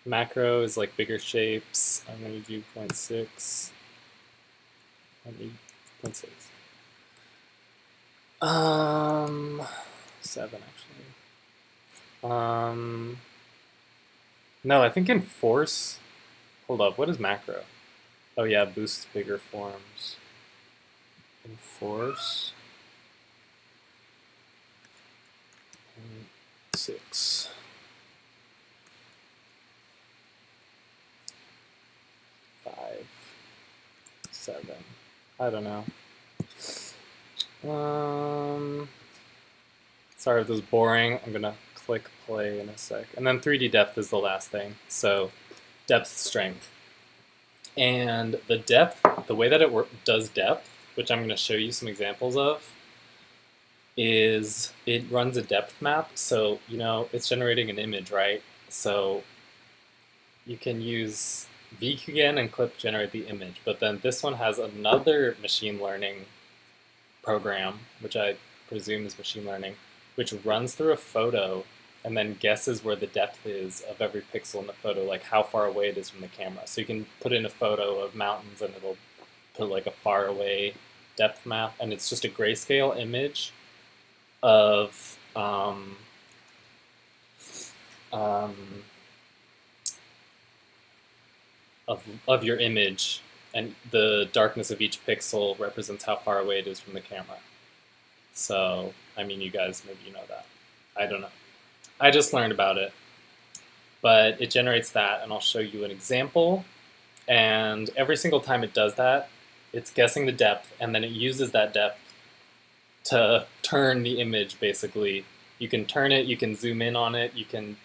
Macro is like bigger shapes. I'm going to do 0.6. I need 0.6. 7 actually. No, I think in force. Hold up, what is macro? Oh yeah, boosts bigger forms. In force. 0.6. 5. 7. I don't know. Sorry if this is boring. I'm gonna click play in a sec. And then 3D depth is the last thing. So depth strength. And the depth, the way that it does depth, which I'm gonna show you some examples of, is it runs a depth map. So, you know, it's generating an image, right? So you can use VQGAN and clip generate the image, but then this one has another machine learning program, which I presume is machine learning, which runs through a photo and then guesses where the depth is of every pixel in the photo, like how far away it is from the camera. So you can put in a photo of mountains and it'll put like a far away depth map, and it's just a grayscale image of of your image, and the darkness of each pixel represents how far away it is from the camera. So, I mean, you guys, maybe you know that. I don't know. I just learned about it. But it generates that, and I'll show you an example. And every single time it does that, it's guessing the depth, and then it uses that depth to turn the image, basically. You can turn it, you can zoom in on it, you can,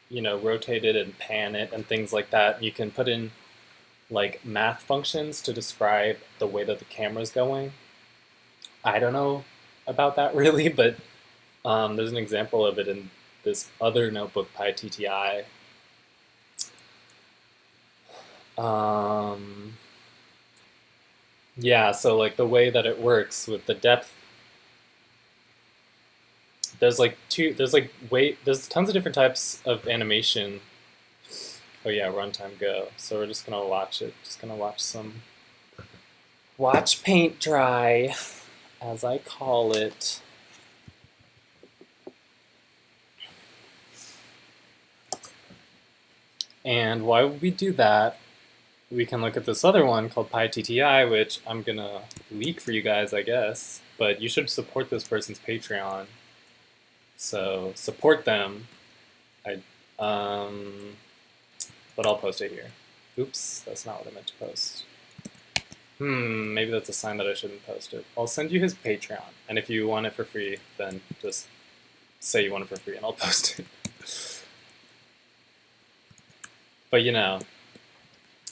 you know, rotate it and pan it and things like that. You can put in like math functions to describe the way that the camera's going. I don't know about that really, but there's an example of it in this other notebook, PyTTI. Yeah, so like the way that it works with the depth, there's tons of different types of animation. Oh yeah, runtime go. So we're just gonna watch it. Just gonna watch paint dry, as I call it. And why would we do that? We can look at this other one called PyTTI, which I'm gonna leak for you guys, I guess. But you should support this person's Patreon. So support them. but I'll post it here. Oops, that's not what I meant to post. Maybe that's a sign that I shouldn't post it. I'll send you his Patreon, and if you want it for free, then just say you want it for free and I'll post it. But you know,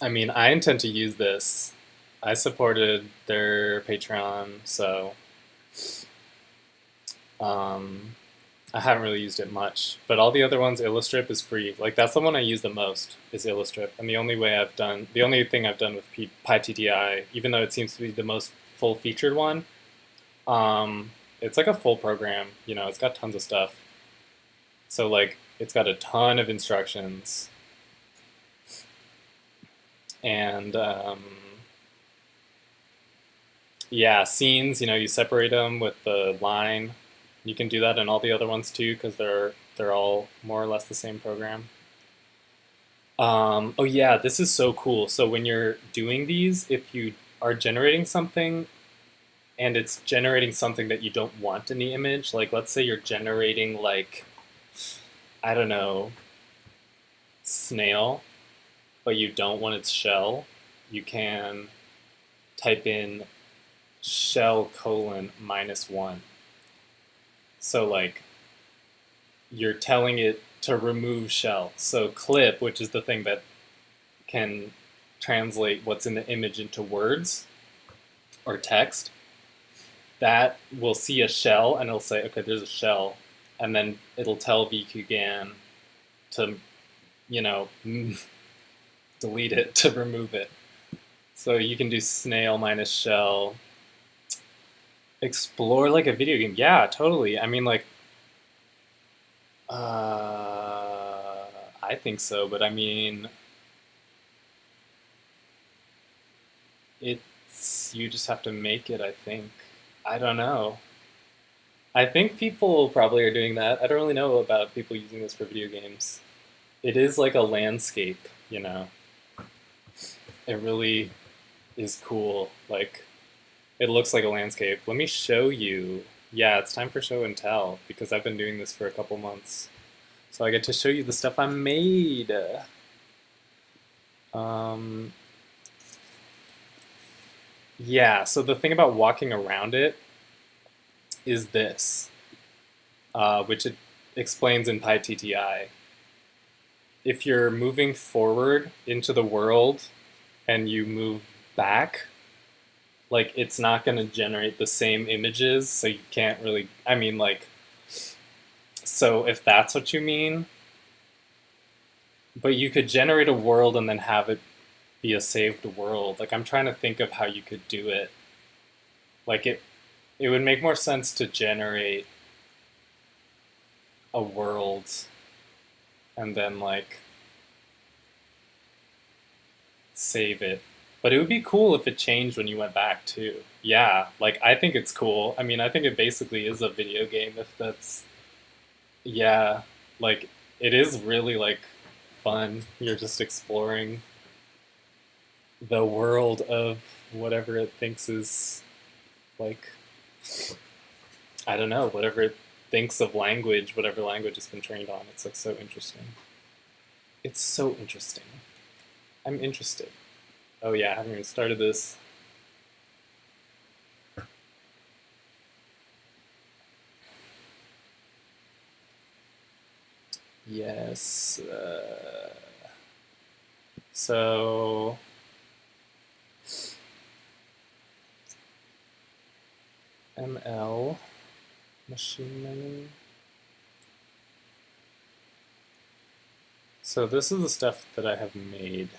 I mean, I intend to use this. I supported their Patreon, so I haven't really used it much. But all the other ones, Illustrip is free. Like that's the one I use the most is Illustrip, and the only thing I've done with PyTTI, even though it seems to be the most full-featured one, it's like a full program. You know, it's got tons of stuff. So like, it's got a ton of instructions, and yeah, scenes. You know, you separate them with the line. You can do that in all the other ones too, because they're all more or less the same program. Oh yeah, this is so cool. So when you're doing these, if you are generating something and it's generating something that you don't want in the image, like let's say you're generating like, I don't know, snail, but you don't want its shell, you can type in shell : -1. So like you're telling it to remove shell. So clip, which is the thing that can translate what's in the image into words or text, that will see a shell and it'll say, okay, there's a shell, and then it'll tell VQGAN to, you know, delete it, to remove it. So you can do snail -shell. Explore like a video game. Yeah, totally. I mean, like, I think so, but I mean, you just have to make it, I think. I don't know. I think people probably are doing that. I don't really know about people using this for video games. It is like a landscape, you know. It really is cool. Like, it looks like a landscape. Let me show you. Yeah, it's time for show and tell because I've been doing this for a couple months. So I get to show you the stuff I made. Yeah, so the thing about walking around it is this, which it explains in PyTTI. If you're moving forward into the world and you move back, like it's not going to generate the same images, so you can't really, I mean, like, so if that's what you mean, but you could generate a world and then have it be a saved world. Like I'm trying to think of how you could do it. Like it would make more sense to generate a world and then like save it. But it would be cool if it changed when you went back too. Yeah, like I think it's cool. I mean, I think it basically is a video game if that's, yeah, like it is really like fun. You're just exploring the world of whatever it thinks is like, I don't know, whatever it thinks of language, whatever language it's been trained on. It's like so interesting. It's so interesting. I'm interested. Oh yeah, I haven't even started this. Yes. So ML, machine learning. So this is the stuff that I have made.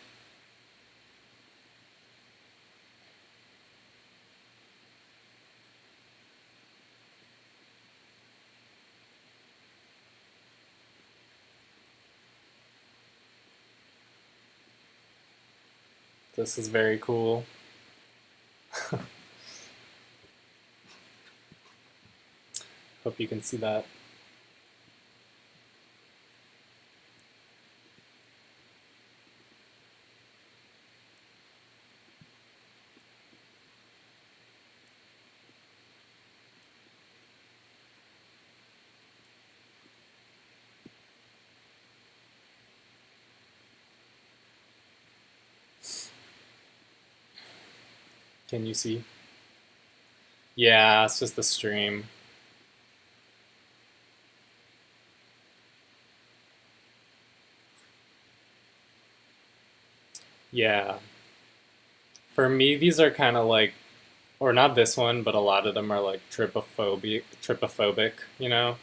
This is very cool. Hope you can see that. Can you see? Yeah, it's just the stream. Yeah. For me, these are kind of like, or not this one, but a lot of them are like trypophobic, you know?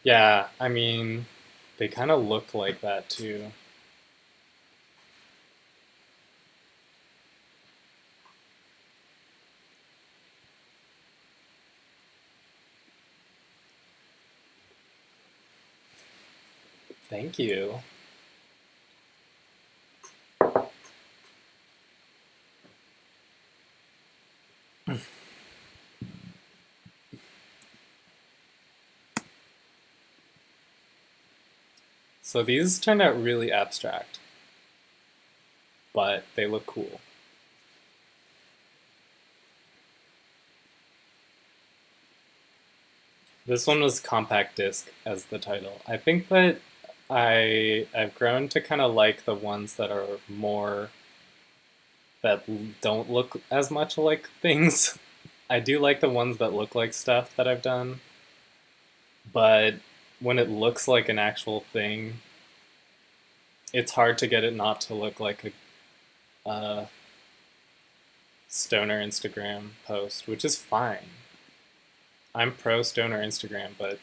Yeah, I mean, they kind of look like that too. Thank you. So these turned out really abstract, but they look cool. This one was compact disc as the title. I think that I've grown to kind of like the ones that are more that don't look as much like things. I do like the ones that look like stuff that I've done, but when it looks like an actual thing, it's hard to get it not to look like a stoner Instagram post, which is fine. I'm pro stoner Instagram, but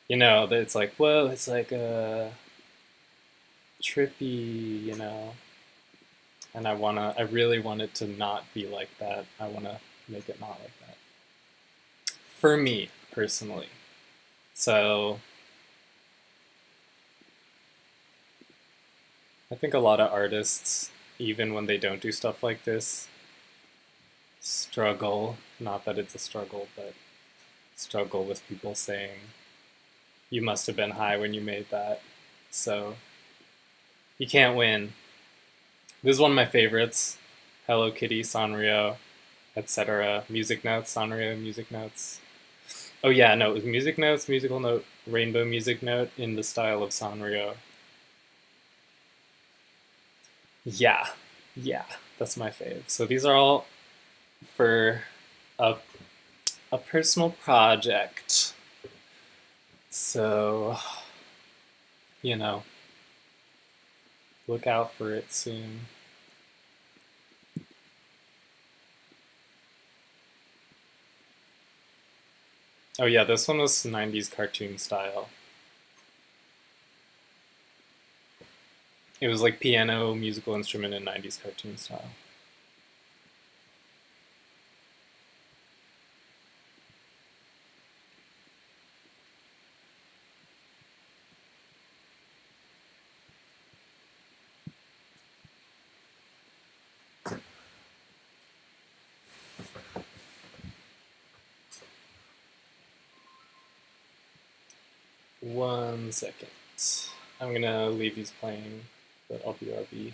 you know, it's like, whoa, it's like a trippy, you know, and I really want it to not be like that. I wanna make it not like that. For me, personally. So I think a lot of artists, even when they don't do stuff like this, struggle, not that it's a struggle, but struggle with people saying, you must have been high when you made that. So you can't win. This is one of my favorites. Hello Kitty, Sanrio, etc. Music notes, Sanrio, music notes. Oh yeah, no, it was music notes, musical note, rainbow music note in the style of Sanrio. Yeah, yeah, that's my fave. So these are all for a, a personal project. So, you know, look out for it soon. Oh yeah, this one was 90s cartoon style. It was like piano, musical instrument, and 90s cartoon style. One second. I'm gonna leave these playing, but I'll be RB.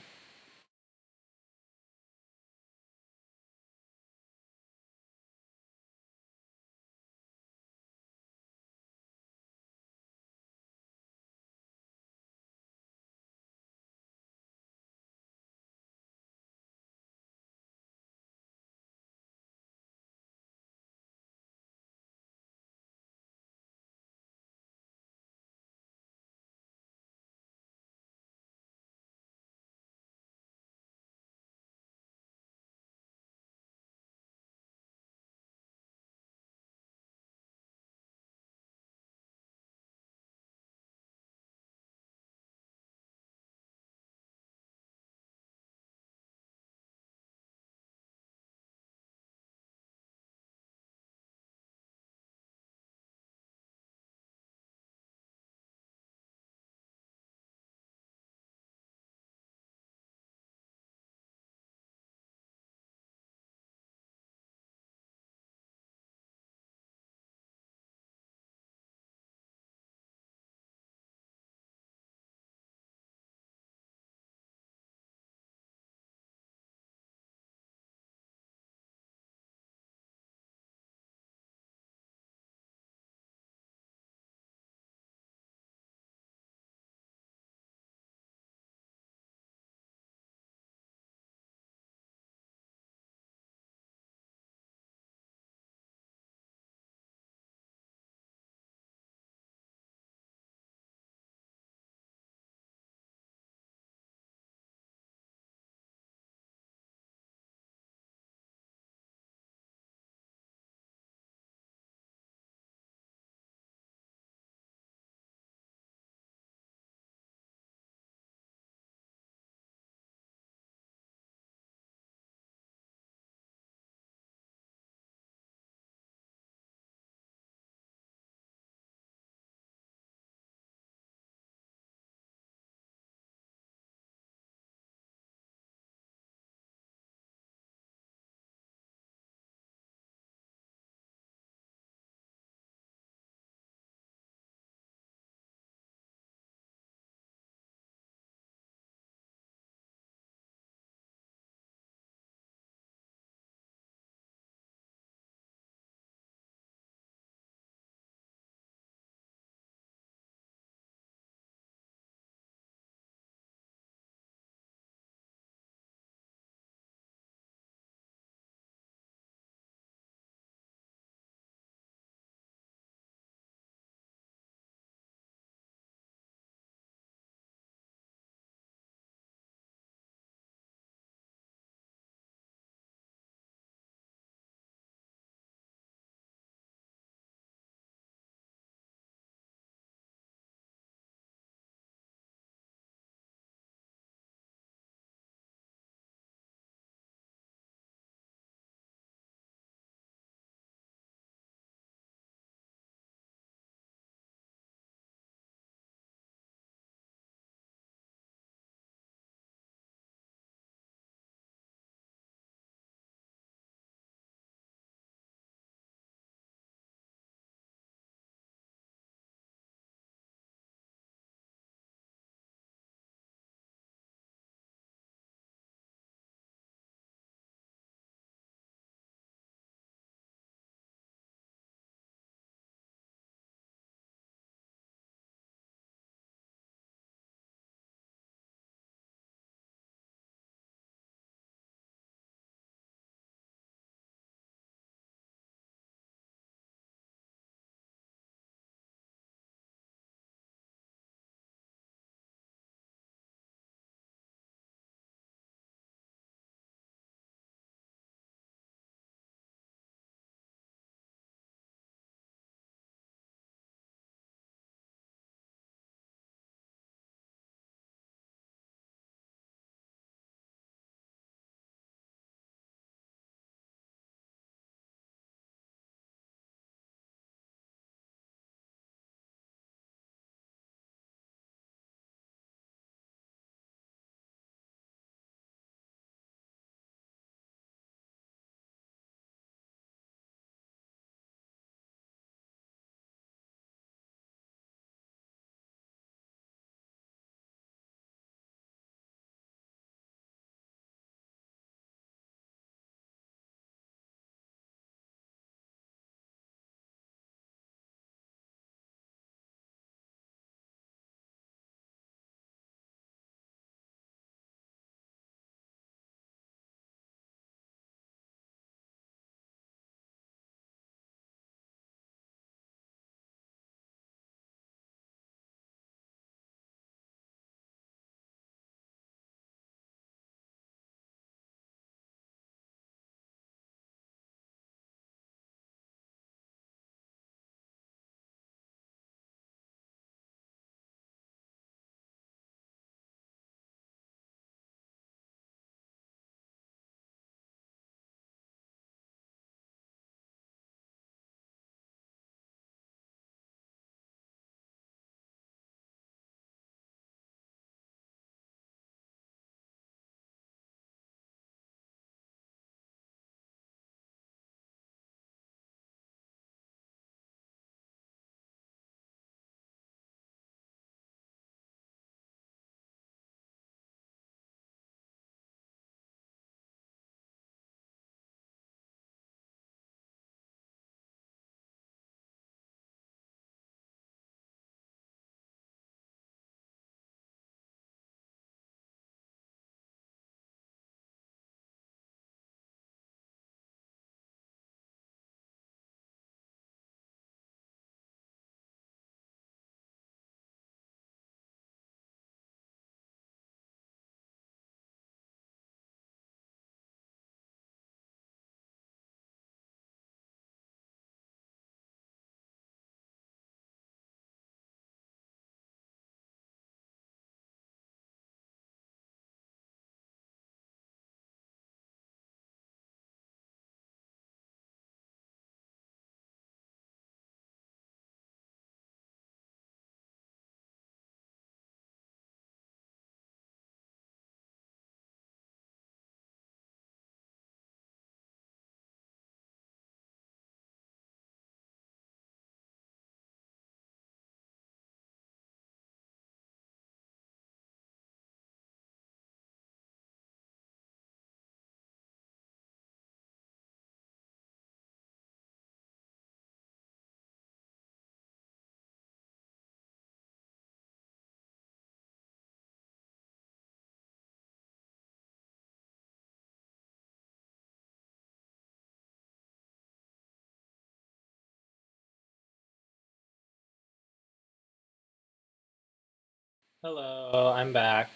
Hello, I'm back.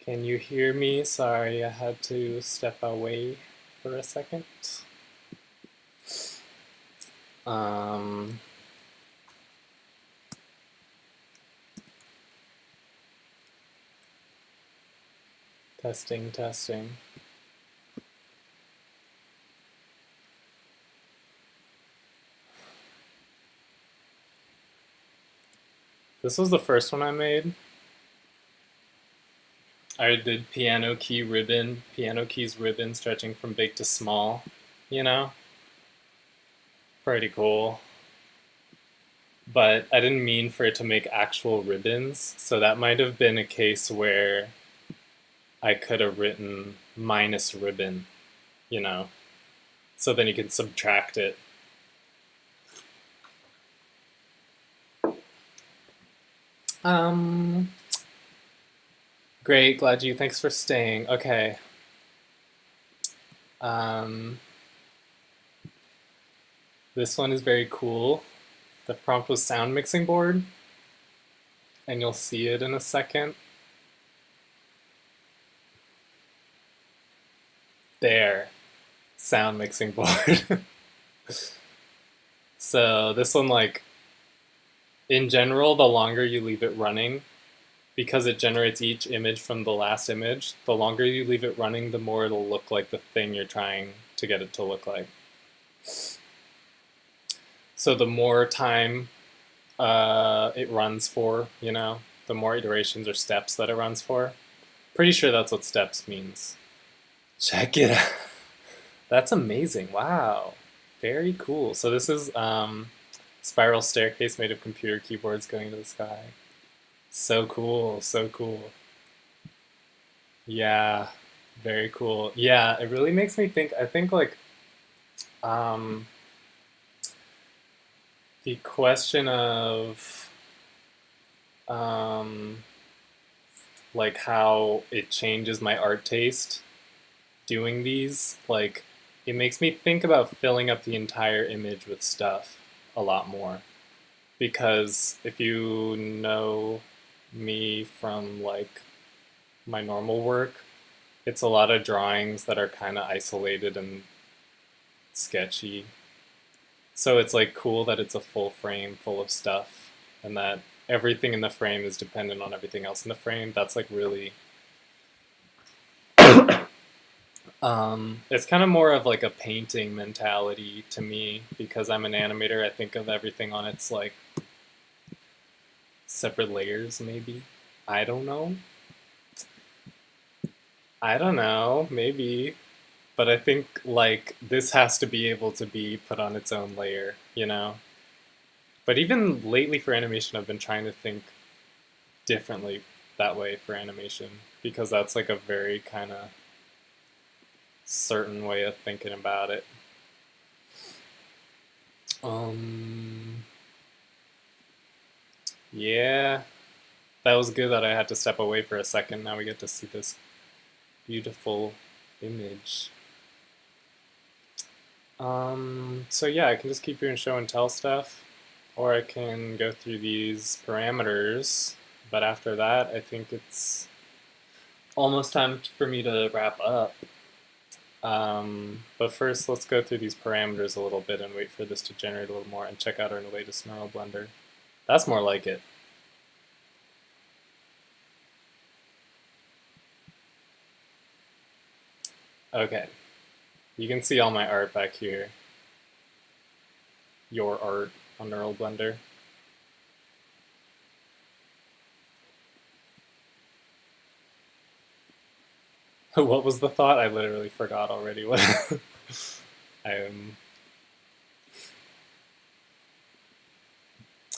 Can you hear me? Sorry, I had to step away for a second. Um, testing, testing. This was the first one I made. I did piano keys ribbon stretching from big to small, you know? Pretty cool. But I didn't mean for it to make actual ribbons, so that might have been a case where I could have written minus ribbon, you know? So then you can subtract it. Um, Great, glad you. Thanks for staying. Okay. Um, this one is very cool. The prompt was sound mixing board, and you'll see it in a second. There, sound mixing board. So this one, like, in general, the longer you leave it running, because it generates each image from the last image, the longer you leave it running, the more it'll look like the thing you're trying to get it to look like. So the more time it runs for, you know, the more iterations or steps that it runs for. Pretty sure that's what steps means. Check it out. That's amazing. Wow. Very cool. So this is spiral staircase made of computer keyboards going to the sky. So cool. So cool. Yeah. Very cool. Yeah, it really makes me think. I think like um, the question of um, like how it changes my art taste doing these, like it makes me think about filling up the entire image with stuff a lot more. Because if you know me from like my normal work, it's a lot of drawings that are kind of isolated and sketchy. So it's like cool that it's a full frame full of stuff and that everything in the frame is dependent on everything else in the frame. That's like really it's kind of more of like a painting mentality to me because I'm an animator. I think of everything on its like separate layers, maybe. I don't know. I don't know, maybe. But I think like this has to be able to be put on its own layer, you know? But even lately for animation, I've been trying to think differently that way for animation because that's like a very kind of certain way of thinking about it. Um, yeah, that was good that I had to step away for a second. Now we get to see this beautiful image. So yeah, I can just keep doing show and tell stuff, or I can go through these parameters, but after that, I think it's almost time for me to wrap up. But first, let's go through these parameters a little bit and wait for this to generate a little more and check out our latest neural blender. That's more like it. Okay, you can see all my art back here. Your art on Neural Blender. What was the thought? I literally forgot already what I am.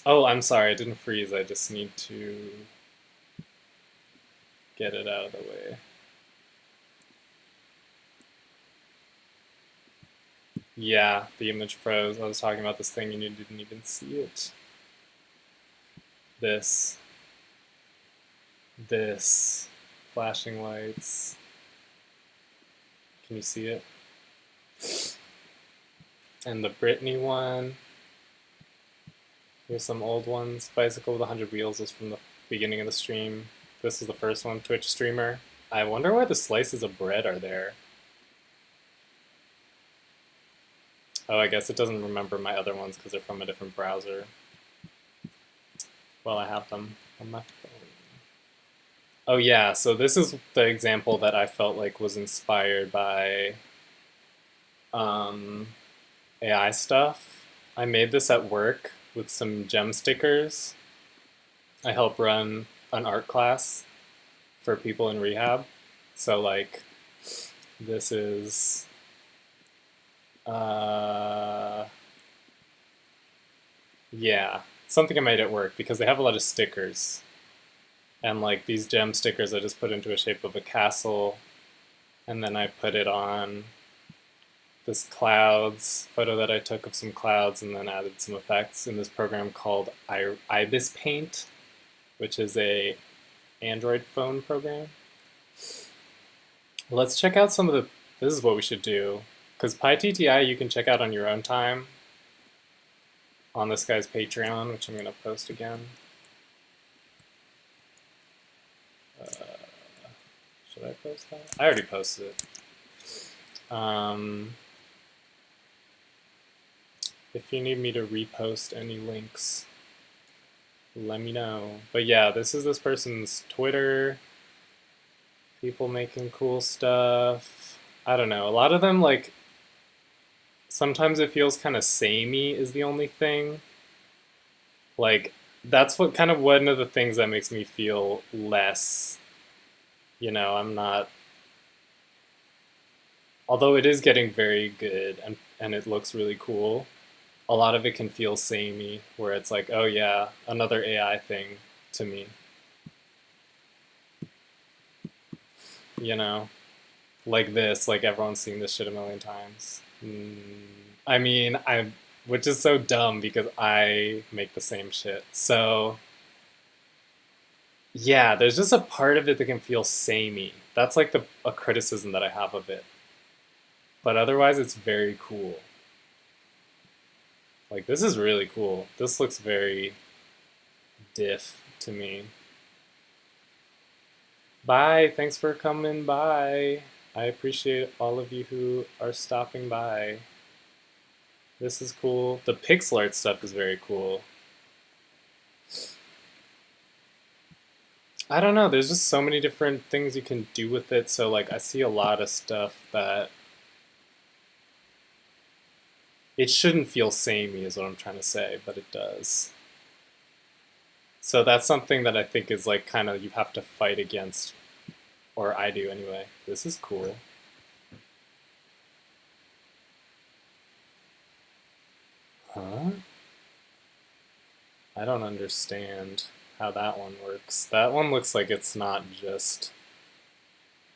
Oh, I'm sorry, I didn't freeze. I just need to get it out of the way. Yeah, the image froze. I was talking about this thing and you didn't even see it. This. This. Flashing lights. Can you see it? And the Britney one. Here's some old ones. Bicycle with 100 wheels is from the beginning of the stream. This is the first one, Twitch streamer. I wonder why the slices of bread are there. Oh, I guess it doesn't remember my other ones because they're from a different browser. Well, I have them on my phone. Oh yeah, so this is the example that I felt like was inspired by AI stuff. I made this at work with some gem stickers. I help run an art class for people in rehab. So like, this is, yeah, something I made at work because they have a lot of stickers. And like these gem stickers I just put into a shape of a castle, and then I put it on this clouds photo that I took of some clouds, and then added some effects in this program called Ibis Paint, which is a Android phone program. Let's check out some of the, this is what we should do, because PyTTI you can check out on your own time on this guy's Patreon, which I'm going to post again. Should I post that? I already posted it. If you need me to repost any links, let me know. But yeah, this is this person's Twitter. People making cool stuff. I don't know. A lot of them, like, sometimes it feels kind of samey is the only thing. Like, that's what kind of one of the things that makes me feel less, you know, I'm not, although it is getting very good and it looks really cool, a lot of it can feel samey, where it's like, oh yeah, another AI thing to me. You know, like this, like everyone's seen this shit a million times. I mean, which is so dumb because I make the same shit. So yeah, there's just a part of it that can feel samey. That's like a criticism that I have of it. But otherwise, it's very cool. Like, this is really cool. This looks very diff to me. Bye. Thanks for coming by. I appreciate all of you who are stopping by. This is cool. The pixel art stuff is very cool. I don't know. There's just so many different things you can do with it. So, like, I see a lot of stuff that it shouldn't feel samey, is what I'm trying to say, but it does. So that's something that I think is like kind of you have to fight against, or I do anyway. This is cool. Huh? I don't understand how that one works. That one looks like it's not just,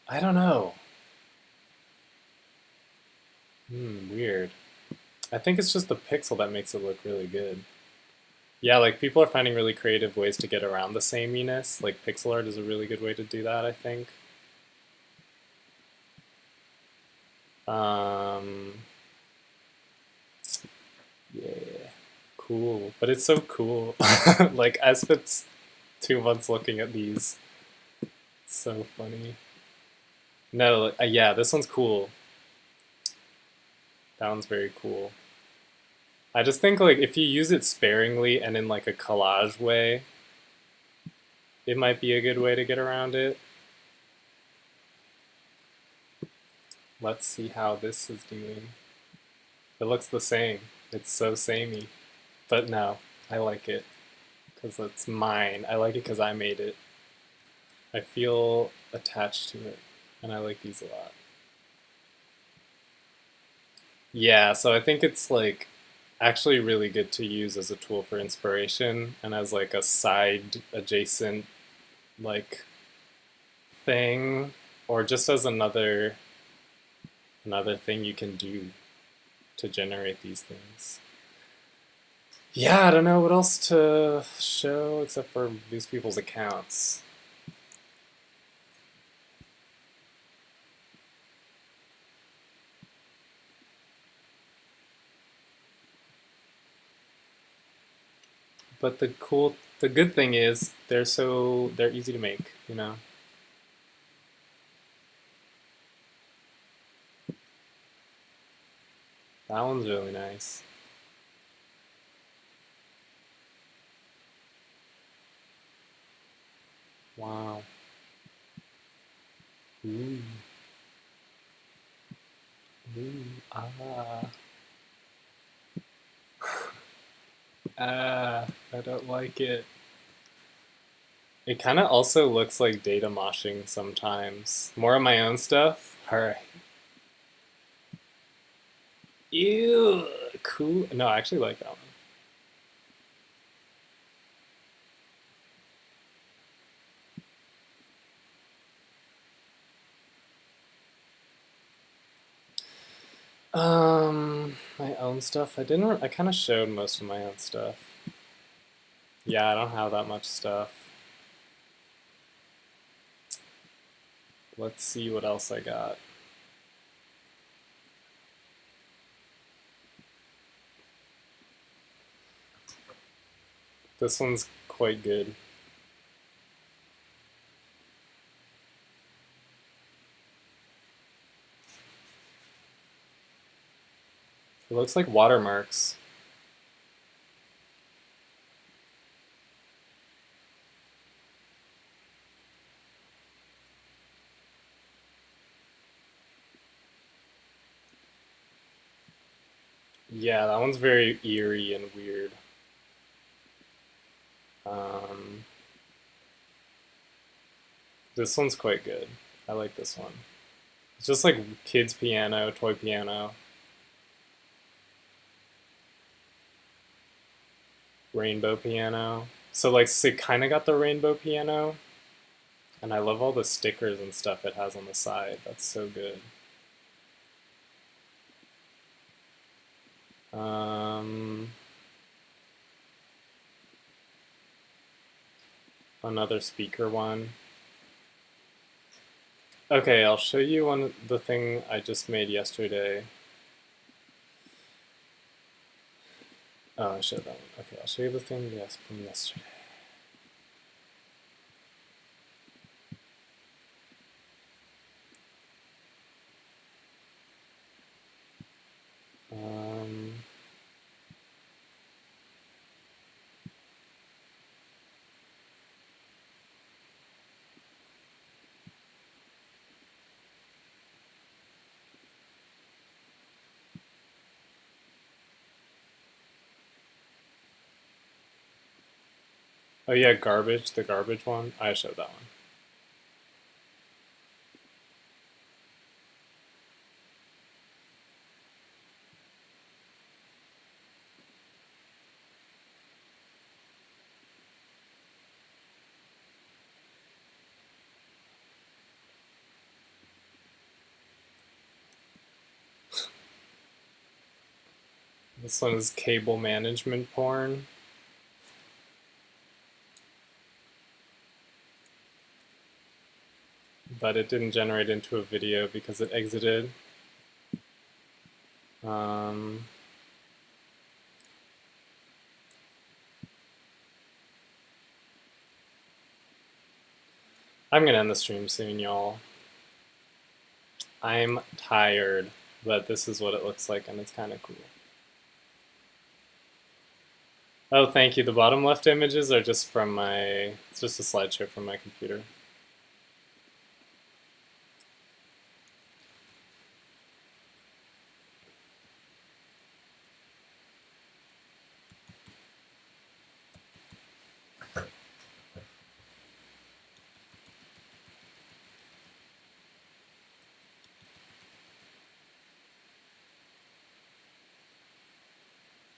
I don't know. Weird. I think it's just the pixel that makes it look really good. Yeah, like people are finding really creative ways to get around the sameness. Like pixel art is a really good way to do that, I think. Yeah, cool. But it's so cool. Like I spent 2 months looking at these. So funny. No, yeah, this one's cool. That one's very cool. I just think like if you use it sparingly and in like a collage way, it might be a good way to get around it. Let's see how this is doing. It looks the same. It's so samey. But no, I like it because it's mine. I like it because I made it. I feel attached to it, and I like these a lot. Yeah, so I think it's like actually really good to use as a tool for inspiration and as like a side adjacent like thing, or just as another thing you can do to generate these things. Yeah, I don't know what else to show except for these people's accounts. But the good thing is they're easy to make, you know. That one's really nice. Wow. Ooh. Ooh. Ah. Ah. I don't like it. It kind of also looks like data moshing sometimes. More of my own stuff. All right. Ew. Cool. No, I actually like that one. My own stuff. I didn't. I kind of showed most of my own stuff. Yeah, I don't have that much stuff. Let's see what else I got. This one's quite good. It looks like watermarks. Yeah, that one's very eerie and weird. Um, this one's quite good. I like this one. It's just like kids piano, toy piano, rainbow piano. So like it kind of got the rainbow piano, and I love all the stickers and stuff it has on the side. That's so good. Um, Another speaker one. Okay, I'll show you the thing I just made yesterday. Oh, I showed that one. Okay, I'll show you the thing from yesterday. Um, oh yeah, garbage, the garbage one. I showed that one. This one is cable management porn, but it didn't generate into a video because it exited. Um, I'm gonna end the stream soon, y'all. I'm tired, but this is what it looks like, and it's kind of cool. Oh, thank you. The bottom left images are just from it's just a slideshow from my computer.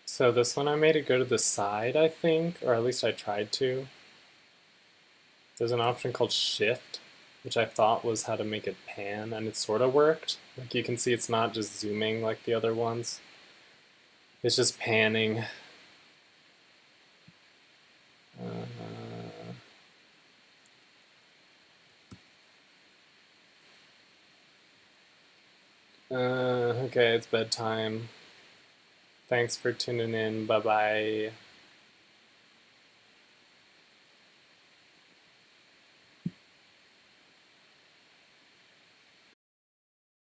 So this one I made it go to the side, I think, or at least I tried to. There's an option called shift, which I thought was how to make it pan, and it sort of worked. Like you can see it's not just zooming like the other ones. It's just panning. Okay, it's bedtime. Thanks for tuning in. Bye bye.